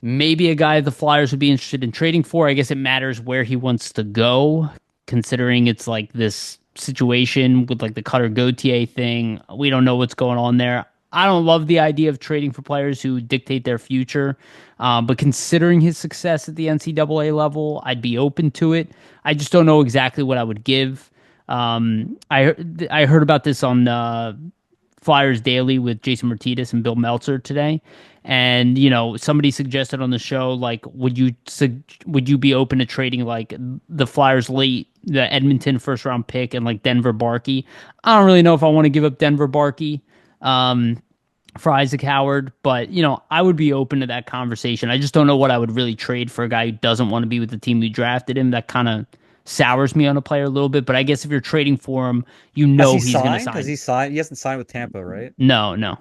Maybe a guy the Flyers would be interested in trading for. I guess it matters where he wants to go, considering it's like this situation with like the Cutter Gauthier thing. We don't know what's going on there. I don't love the idea of trading for players who dictate their future, but considering his success at the NCAA level, I'd be open to it. I just don't know exactly what I would give. I heard about this on Flyers Daily with Jason Martinez and Bill Meltzer today. And somebody suggested on the show, like, would you be open to trading like the Flyers the Edmonton first round pick and like Denver Barkey? I don't really know if I want to give up Denver Barkey for Isaac Howard, but I would be open to that conversation. I just don't know what I would really trade for a guy who doesn't want to be with the team who drafted him. That kind of sours me on a player a little bit. But I guess if you're trading for him, Has he he's going to signed? Has sign. he signed? He hasn't signed with Tampa, right? No, no.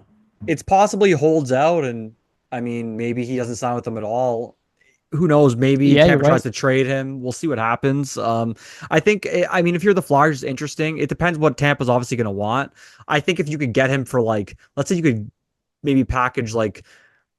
It's possible he holds out, and I mean, maybe he doesn't sign with them at all. Who knows? Maybe Yeah, you're Tampa tries right. to trade him. We'll see what happens. I mean, if you're the Flyers, it's interesting. It depends what Tampa's obviously going to want. I think if you could get him for, like, let's say you could maybe package like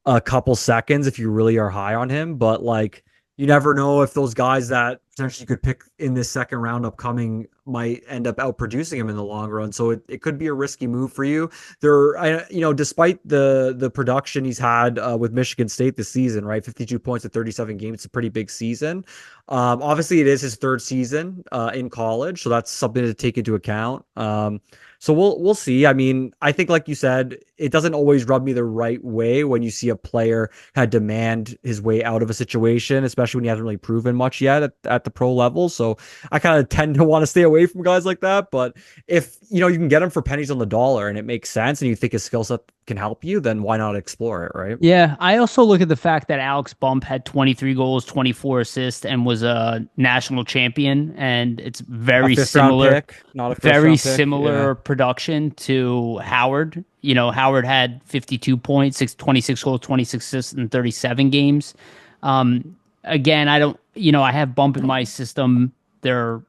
a couple seconds if you really are high on him, but like you never know if those guys that potentially could pick in this second round upcoming might end up outproducing him in the long run. So it could be a risky move for you. Despite the production he's had with Michigan State this season, right? 52 points at 37 games. It's a pretty big season. Obviously, it is his third season in college, so that's something to take into account. So we'll see. I mean, I think like you said, it doesn't always rub me the right way when you see a player kind of demand his way out of a situation, especially when he hasn't really proven much yet at the pro level. So I kind of tend to want to stay away from guys like that. But if you can get him for pennies on the dollar and it makes sense and you think his skill set can help you, then why not explore it, right? Yeah, I also look at the fact that Alex Bump had 23 goals, 24 assists, and was a national champion, and it's A fifth round pick, not a first very round pick. Yeah. similar production to Howard. Howard had 52 points, 26 goals, 26 assists in 37 games. Again, I don't, I have Bump in my system. They're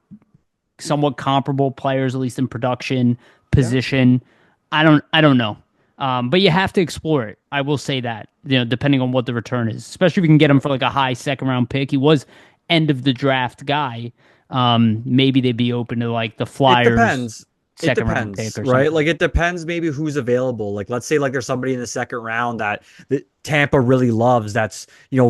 somewhat comparable players, at least in production, Yeah. position. I don't know. But you have to explore it. I will say that, depending on what the return is, especially if you can get him for like a high second round pick. He was end of the draft guy. Maybe they'd be open to like the It Flyers. depends. It second round pick depends, or right? something. Like it depends maybe who's available. Like let's say like there's somebody in the second round that Tampa really loves that's,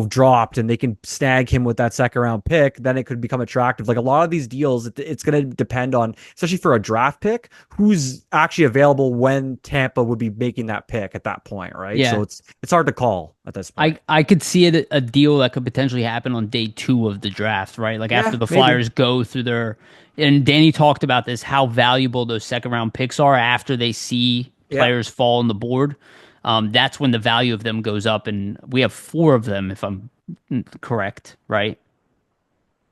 dropped and they can snag him with that second round pick, then it could become attractive. Like a lot of these deals, it's going to depend on, especially for a draft pick, who's actually available when Tampa would be making that pick at that point, right? So Yeah. it's hard to call at this point. I could see it a deal that could potentially happen on day two of the draft, right? Like after Yeah, the maybe. Flyers go through their, and Danny talked about this, how valuable those second round picks are after they see Yeah. players fall on the board. That's when the value of them goes up, and we have four of them, if I'm correct, right?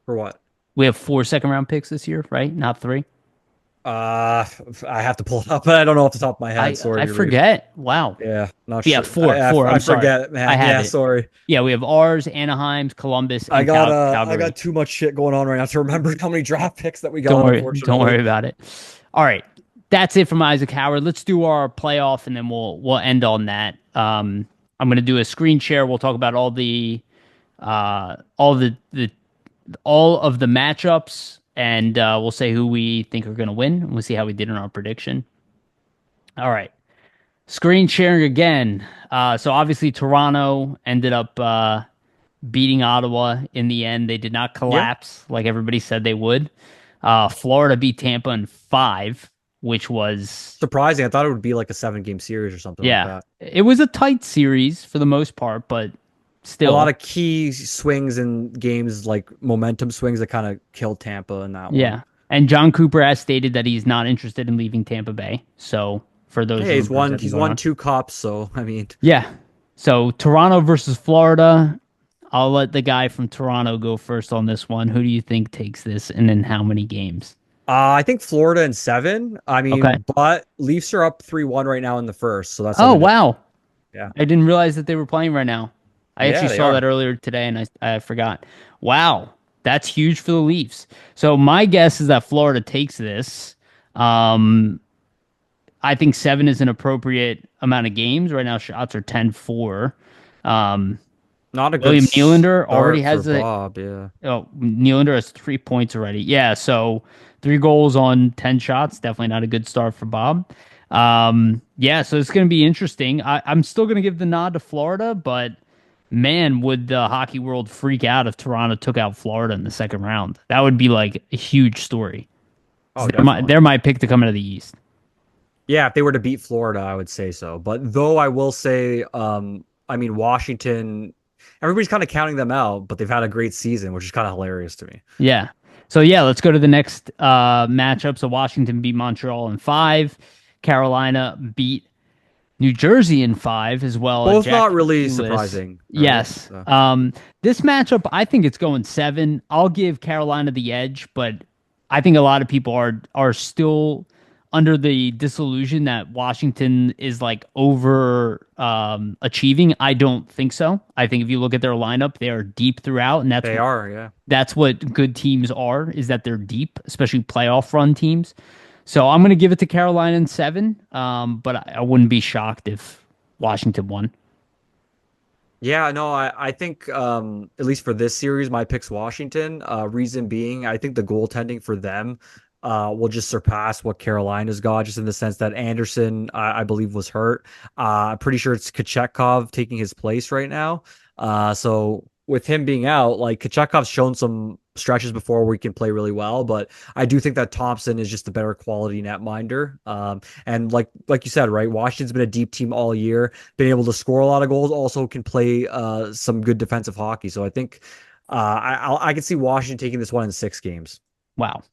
For what? We have four second round picks this year, right? Not three. Uh, I have to pull it up, but I don't know off the top of my head. I Sorry, Yariv. forget. Wow. Yeah, not Yeah, sure. four. I I'm sorry. forget, I man. have Yeah, it. sorry. Yeah, we have ours, Anaheim's, Columbus, and I Calgary. got too much shit going on right now to remember how many draft picks that we Don't got, worry. Don't unfortunately. worry about it. All right. That's it from Isaac Howard. Let's do our playoff and then we'll end on that. I'm gonna do a screen share. We'll talk about all of the matchups and we'll say who we think are gonna win and we'll see how we did in our prediction. All right. Screen sharing again. So obviously Toronto ended up beating Ottawa in the end. They did not Yeah, collapse like everybody said they would. Florida beat Tampa in five, which was, surprising. I thought it would be like a 7 game series or something like yeah, that. it was a tight series for the most part, but A lot still, of key swings in games, like momentum swings that kind of killed Tampa in that one. yeah. And John Cooper has stated that he's not interested in leaving Tampa Bay. So for those Hey, rumors that have been he's going won on, 2 cups, so I mean, yeah. So Toronto versus Florida. I'll let the guy from Toronto go first on this one. Who do you think takes this and in how many games? I think Florida in 7. I Okay. mean, but Leafs are up 3-1 right now in the first, so that's Oh, something to, wow. yeah. I didn't realize that they were playing right now. I Yeah, actually they saw are. that earlier today and I forgot. Wow, that's huge for the Leafs. So my guess is that Florida takes this. Um, I think seven is an appropriate amount of games. Right now, shots are 10-4. Um, Not a good William Nylander already start for has a Bob, yeah. oh, Nylander has 3 points already. Yeah, so 3 goals on 10 shots. Definitely not a good start for Bob. Yeah, so it's going to be interesting. I'm still going to give the nod to Florida, but man, would the hockey world freak out if Toronto took out Florida in the second round? That would be like a huge story. Oh, They're definitely. my pick to come out of the East. Yeah, if they were to beat Florida, I would say so. But though I will say, I mean, Washington, everybody's kind of counting them out, but they've had a great season, which is kind of hilarious to me. Yeah. So yeah, let's go to the next matchup. So Washington beat Montreal in five. Carolina beat New Jersey in five as well. Both Jack not really Hughes. surprising, right? Yes. So, This matchup, I think it's going seven. I'll give Carolina the edge, but I think a lot of people are still under the disillusion that Washington is like over achieving. I don't think so. I think if you look at their lineup, they are deep throughout, and they are, yeah. that's what good teams are, is that they're deep, especially playoff run teams. So I'm going to give it to Carolina in seven, but I wouldn't be shocked if Washington won. Yeah, no, I think at least for this series, my pick's Washington. Reason being, I think the goaltending for them will just surpass what Carolina's got, just in the sense that Anderson, I believe, was hurt. I'm pretty sure it's Kochetkov taking his place right now. So with him being out, like Kachekhov's shown some stretches before where he can play really well, but I do think that Thompson is just a better quality netminder. And like you said, right, Washington's been a deep team all year, been able to score a lot of goals, also can play some good defensive hockey. So I think I can see Washington taking this one in 6 games. Wow,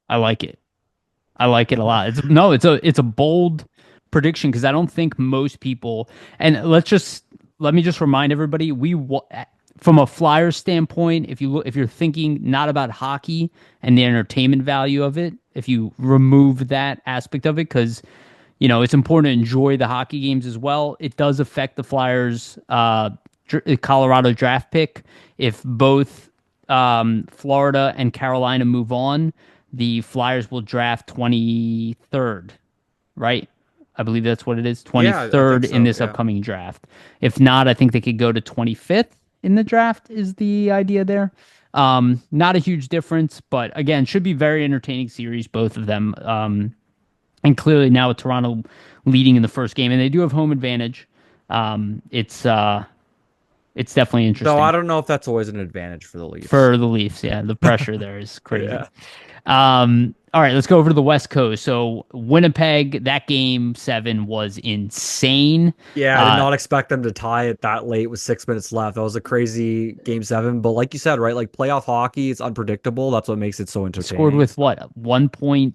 I like it. I like it a lot. It's a bold prediction because I don't think most people. And let me just remind everybody, from a Flyers standpoint, if you're thinking not about hockey and the entertainment value of it, if you remove that aspect of it, because it's important to enjoy the hockey games as well. It does affect the Flyers' Colorado draft pick. If both Florida and Carolina move on, the Flyers will draft 23rd, right? I believe that's what it is, Yeah, I think 23rd in so. this Yeah. upcoming draft. If not, I think they could go to 25th in the draft, is the idea there. Not a huge difference, but again, should be very entertaining series, both of them. And clearly now with Toronto leading in the first game, and they do have home advantage. It's definitely Though I interesting don't know if that's always an advantage for the Leafs. for the Leafs. Yeah, the pressure there is crazy. Yeah. All right, let's go over to the West Coast. So Winnipeg, that game seven was insane. Yeah, I did Uh, not expect them to tie it that late with 6 minutes left. That was a crazy game seven. But like you said, right, like playoff hockey, it's unpredictable. That's what makes it so Scored entertaining. with what, 1.2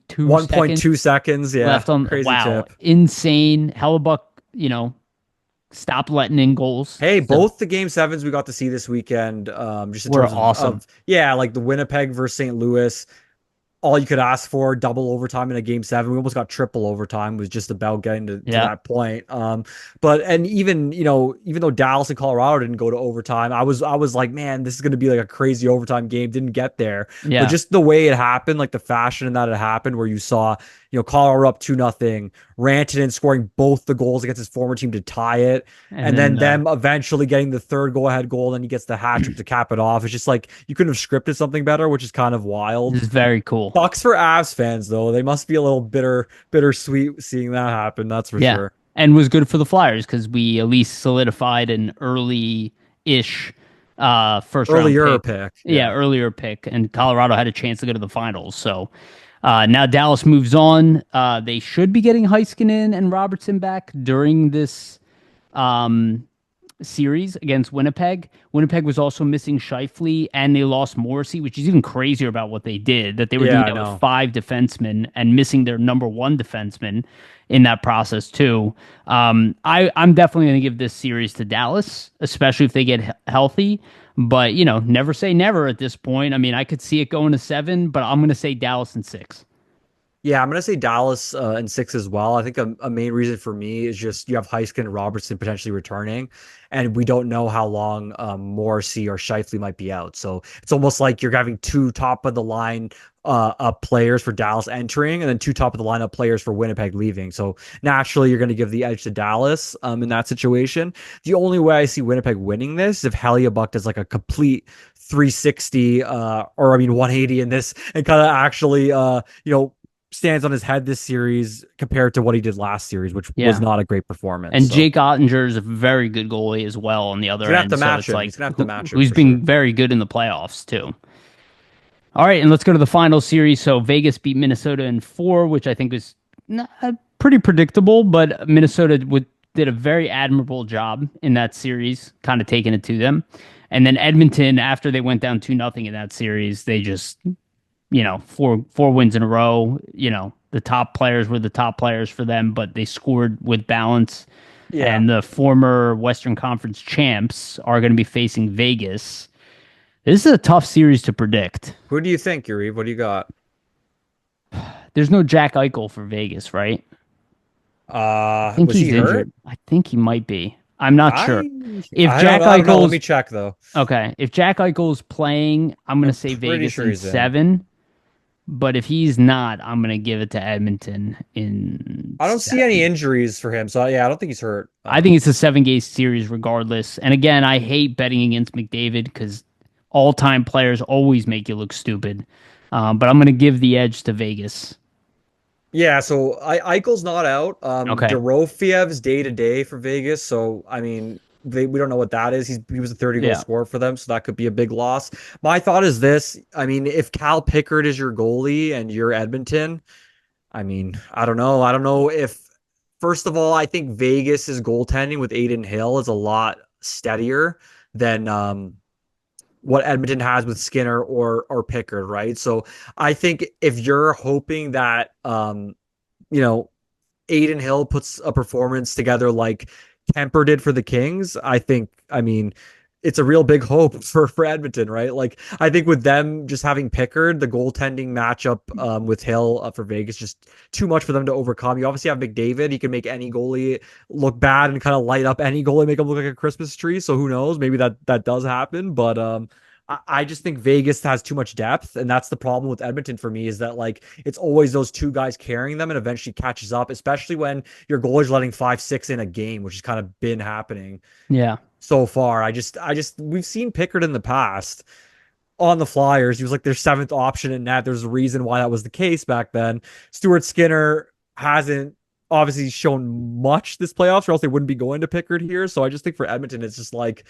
seconds 1.2 seconds. Yeah. left on. Crazy Wow, tip. insane. Hellebuck, stopped letting in goals. Hey, So both the game sevens we got to see this weekend, just in we're terms of, awesome. yeah, like the Winnipeg versus St. Louis, all you could ask for, double overtime in a game seven. We almost got triple overtime, was just about getting to Yeah, that point. But and even even though Dallas and Colorado didn't go to overtime, I was like, man, this is gonna be like a crazy overtime game. Didn't get there. But yeah, just the way it happened, like the fashion in that it happened, where you saw, Colorado up 2-0, Rantanen scoring both the goals against his former team to tie it, and and then then them eventually getting the third go-ahead goal, and then he gets the hat trick to cap it off. It's just like you couldn't have scripted something better, which is kind of this wild. is very cool. Sucks for Avs fans though. They must be a little bittersweet seeing that happen. That's for Yeah, sure. and was good for the Flyers because we at least solidified an early-ish first round Earlier pick. pick. Yeah, Yeah. earlier pick, and Colorado had a chance to go to the finals. So now Dallas moves on. They should be getting Heiskanen and Robertson back during this um, series against Winnipeg. Winnipeg was also missing Shifley, and they lost Morrissey, which is even crazier about what they did. That they were Yeah, doing I that with know. five defensemen and missing their number one defenseman in that process too. I'm definitely going to give this series to Dallas, especially if they get healthy. But never say never at this point. I mean, I could see it going to seven, but I'm going to say Dallas in six. Yeah, I'm gonna say Dallas in six as well. I think a main reason for me is just you have Heiskin and Robertson potentially returning, and we don't know how long Morrissey or Shifley might be out. So it's almost like you're having two top of the line players for Dallas entering, and then two top of the lineup players for Winnipeg leaving. So naturally, you're going to give the edge to Dallas in that situation. The only way I see Winnipeg winning this is if Hellebuyck does like a complete 360, or I mean 180 in this, and kind of actually stands on his head this series compared to what he did last series, which was Yeah. not a great performance. And So Jake Ottinger is a very good goalie as well on the he's other gonna have to end. So match it's him. like He's gonna have to match him who's for sure. been very good in the playoffs too. All right, and let's go to the final series. So Vegas beat Minnesota in four, which I think was pretty predictable, but Minnesota did a very admirable job in that series, kind of taking it to them. And then Edmonton, after they went down 2-0 in that series, they just, four wins in a row. The top players were the top players for them, but they scored with balance. Yeah. And the former Western Conference champs are going to be facing Vegas. This is a tough series to predict. Who do you think, Yariv? What do you got? There's no Jack Eichel for Vegas, right? I think Was he he's hurt? injured. I think he might be. I'm not sure. I If I don't Jack I don't know. Let me Eichel's check though. okay, if Jack Eichel's playing, I'm gonna I'm say pretty Vegas sure in he's in. seven. But if he's not, I'm gonna give it to Edmonton in I don't see any seven. injuries for him, so yeah, I don't think he's hurt. I think it's a 7 game series regardless. And again, I hate betting against McDavid because all-time players always make you look stupid. But I'm gonna give the edge to Vegas. Yeah, so Eichel's not out. Okay. Dorofiev's day to day for Vegas. So I mean, we don't know what that is. He was a 30 goal Yeah. scorer for them, so that could be a big loss. My thought is this: I mean, if Cal Pickard is your goalie and you're Edmonton, I mean, I don't know. I don't know if first of all, I think Vegas's goaltending with Aiden Hill is a lot steadier than what Edmonton has with Skinner or Pickard, right? So I think if you're hoping that you know, Aiden Hill puts a performance together like Kemper did for the Kings, I mean, it's a real big hope for Edmonton, right? Like I think with them just having Pickard, the goaltending matchup with Hill for Vegas just too much for them to overcome. You obviously have McDavid; he can make any goalie look bad and kind of light up any goalie, make him look like a Christmas tree. So who knows? Maybe that does happen, but I just think Vegas has too much depth, and that's the problem with Edmonton for me is that like it's always those two guys carrying them and eventually catches up, especially when your goalie's letting 5-6 in a game, which has kind of been happening Yeah. so far. I just we've seen Pickard in the past. on the Flyers. He was like their seventh option in net. There's a reason why that was the case back then. Stuart Skinner hasn't obviously shown much this playoffs, or else they wouldn't be going to Pickard here. So I just think for Edmonton, it's just like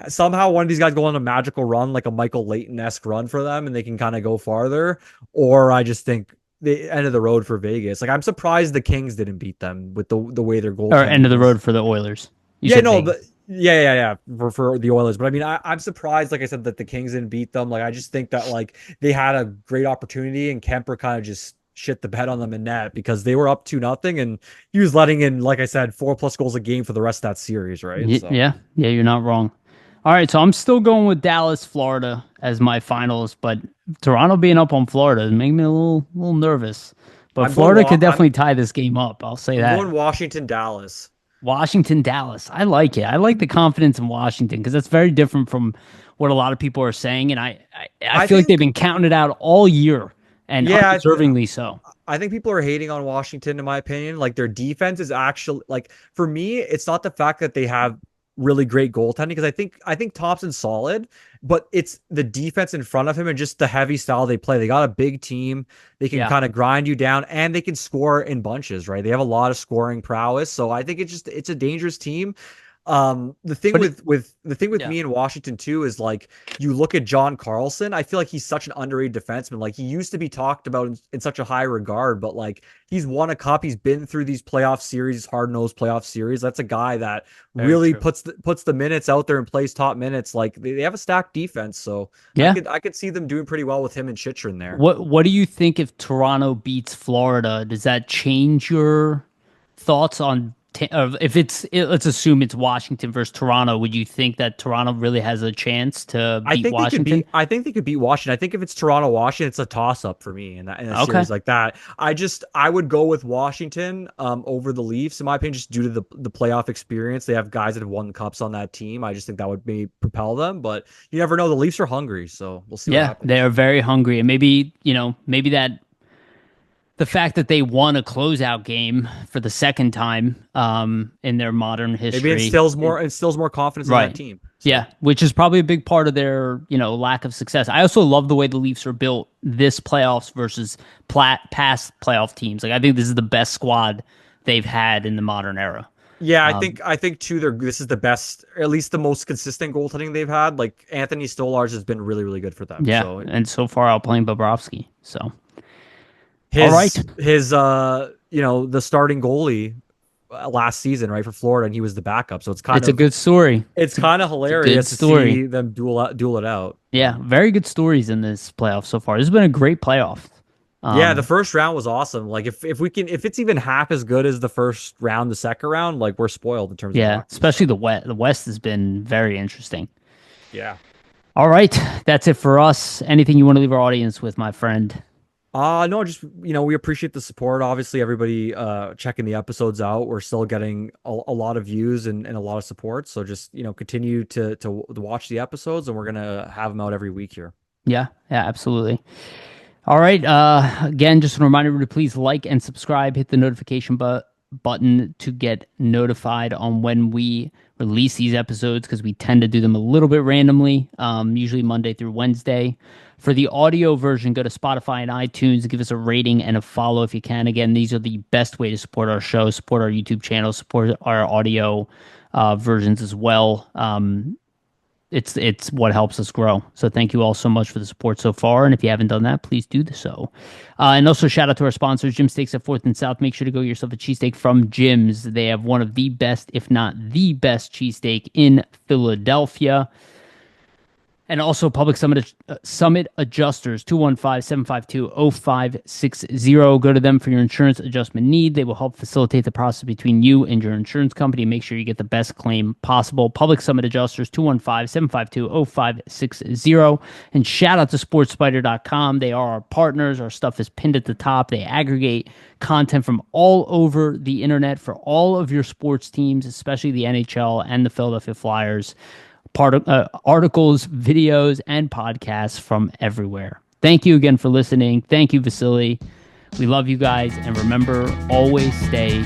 somehow one of these guys go on a magical run, like a Michael Leighton-esque run for them, and they can kind of go farther. Or I just think the end of the road for Vegas. Like I'm surprised the Kings didn't beat them with the way their Or end of goaltending the is. road for the Oilers. You Yeah, said no, but Vegas. yeah, for the Oilers. But I mean, I'm surprised, like I said, that the Kings didn't beat them. Like I just think that like they had a great opportunity and Kemper kind of just shit the bed on them in net because they were up 2-0 and he was letting in, like I said, 4+ goals a game for the rest of that series, right? So Yeah, yeah, you're not wrong. All right, so I'm still going with Dallas, Florida as my finals, but Toronto being up on Florida is making me a little nervous. But I'm going Florida could wa definitely tie this game up. I'll say I'm going that. Washington, Dallas. Washington, Dallas. I like it. I like the confidence in Washington because that's very different from what a lot of people are saying, and I I feel like they've think been counting it out all year, and yeah, undeservingly so. I think people are hating on Washington, in my opinion. Like their defense is actually like for me, it's not the fact that they have really great goaltending because I think Thompson's solid, but it's the defense in front of him and just the heavy style they play. They got a big team. They can Yeah. kind of grind you down and they can score in bunches, right? They have a lot of scoring prowess. So I think it's a dangerous team. The thing But with the thing with yeah, me in Washington too is like you look at John Carlson. I feel like he's such an underrated defenseman. Like he used to be talked about in such a high regard, but like he's won a cup. He's been through these playoff series, hard nosed playoff series. That's a guy that very really true. puts the minutes out there and plays top minutes. Like they have a stacked defense, so Yeah. I could see them doing pretty well with him and Chychrun there. What do you think if Toronto beats Florida? Does that change your thoughts on if let's assume it's Washington versus Toronto, would you think that Toronto really has a chance to beat Washington? I think they could beat Washington. I think if it's Toronto Washington, it's a toss up for me in a Okay. series like that. I would go with Washington over the Leafs in my opinion, just due to the playoff experience. They have guys that have won cups on that team. I just think that would maybe propel them, but you never know. The Leafs are hungry, so we'll see what Yeah, they happens. are very hungry, and maybe that the fact that they won a closeout game for the second time in their modern Maybe history. instills more confidence in that Right. team. Yeah, So which is probably a big part of their, lack of success. I also love the way the Leafs are built this playoffs versus past playoff teams. Like I think this is the best squad they've had in the modern era. yeah, Um, I think too. This is the best, or at least the most consistent goaltending they've had. Like Anthony Stolarz has been really good for them. yeah, So and so far outplaying Bobrovsky. So, all right, his the starting goalie last season, right, for Florida, and he was the backup. So it's a good story. it's kind of It's a good hilarious to story. see them duel it out. Yeah, very good stories in this playoff so far. This has been a great playoff. Yeah, the Um, first round was awesome. Like if we can if it's even half as good as the first round, the second round, like we're spoiled in terms of yeah, hockey. especially So the West. The West has been very interesting. yeah. All right, that's it for us. Anything you want to leave our audience with, my friend? No, just we appreciate the support. Obviously, everybody checking the episodes out. We're still getting a lot of views and a lot of support. So just continue to watch the episodes, and we're gonna have them out every week here. Yeah, yeah, absolutely. All right. Again, just a reminder to please like and subscribe. Hit the notification button to get notified on when we release these episodes because we tend to do them a little bit randomly, usually Monday through Wednesday. For the audio version, go to Spotify and iTunes. Give us a rating and a follow if you can. Again, these are the best way to support our show, support our YouTube channel, support our audio versions as well. It's what helps us grow. So thank you all so much for the support so far. And if you haven't done that, please do so. And also shout out to our sponsors, Jim Steaks at 4th and South. Make sure to go get yourself a cheesesteak from Jim's. They have one of the best, if not the best, cheesesteak in Philadelphia. And also Public Summit Adjusters, 215-752-0560. Go to them for your insurance adjustment need. They will help facilitate the process between you and your insurance company. Make sure you get the best claim possible. Public Summit Adjusters, 215-752-0560. And shout out to SportsSpider.com. They are our partners. Our stuff is pinned at the top. They aggregate content from all over the internet for all of your sports teams, especially the NHL and the Philadelphia Flyers. Articles, videos, and podcasts from everywhere. Thank you again for listening. Thank you, Vasili. We love you guys. And remember, always stay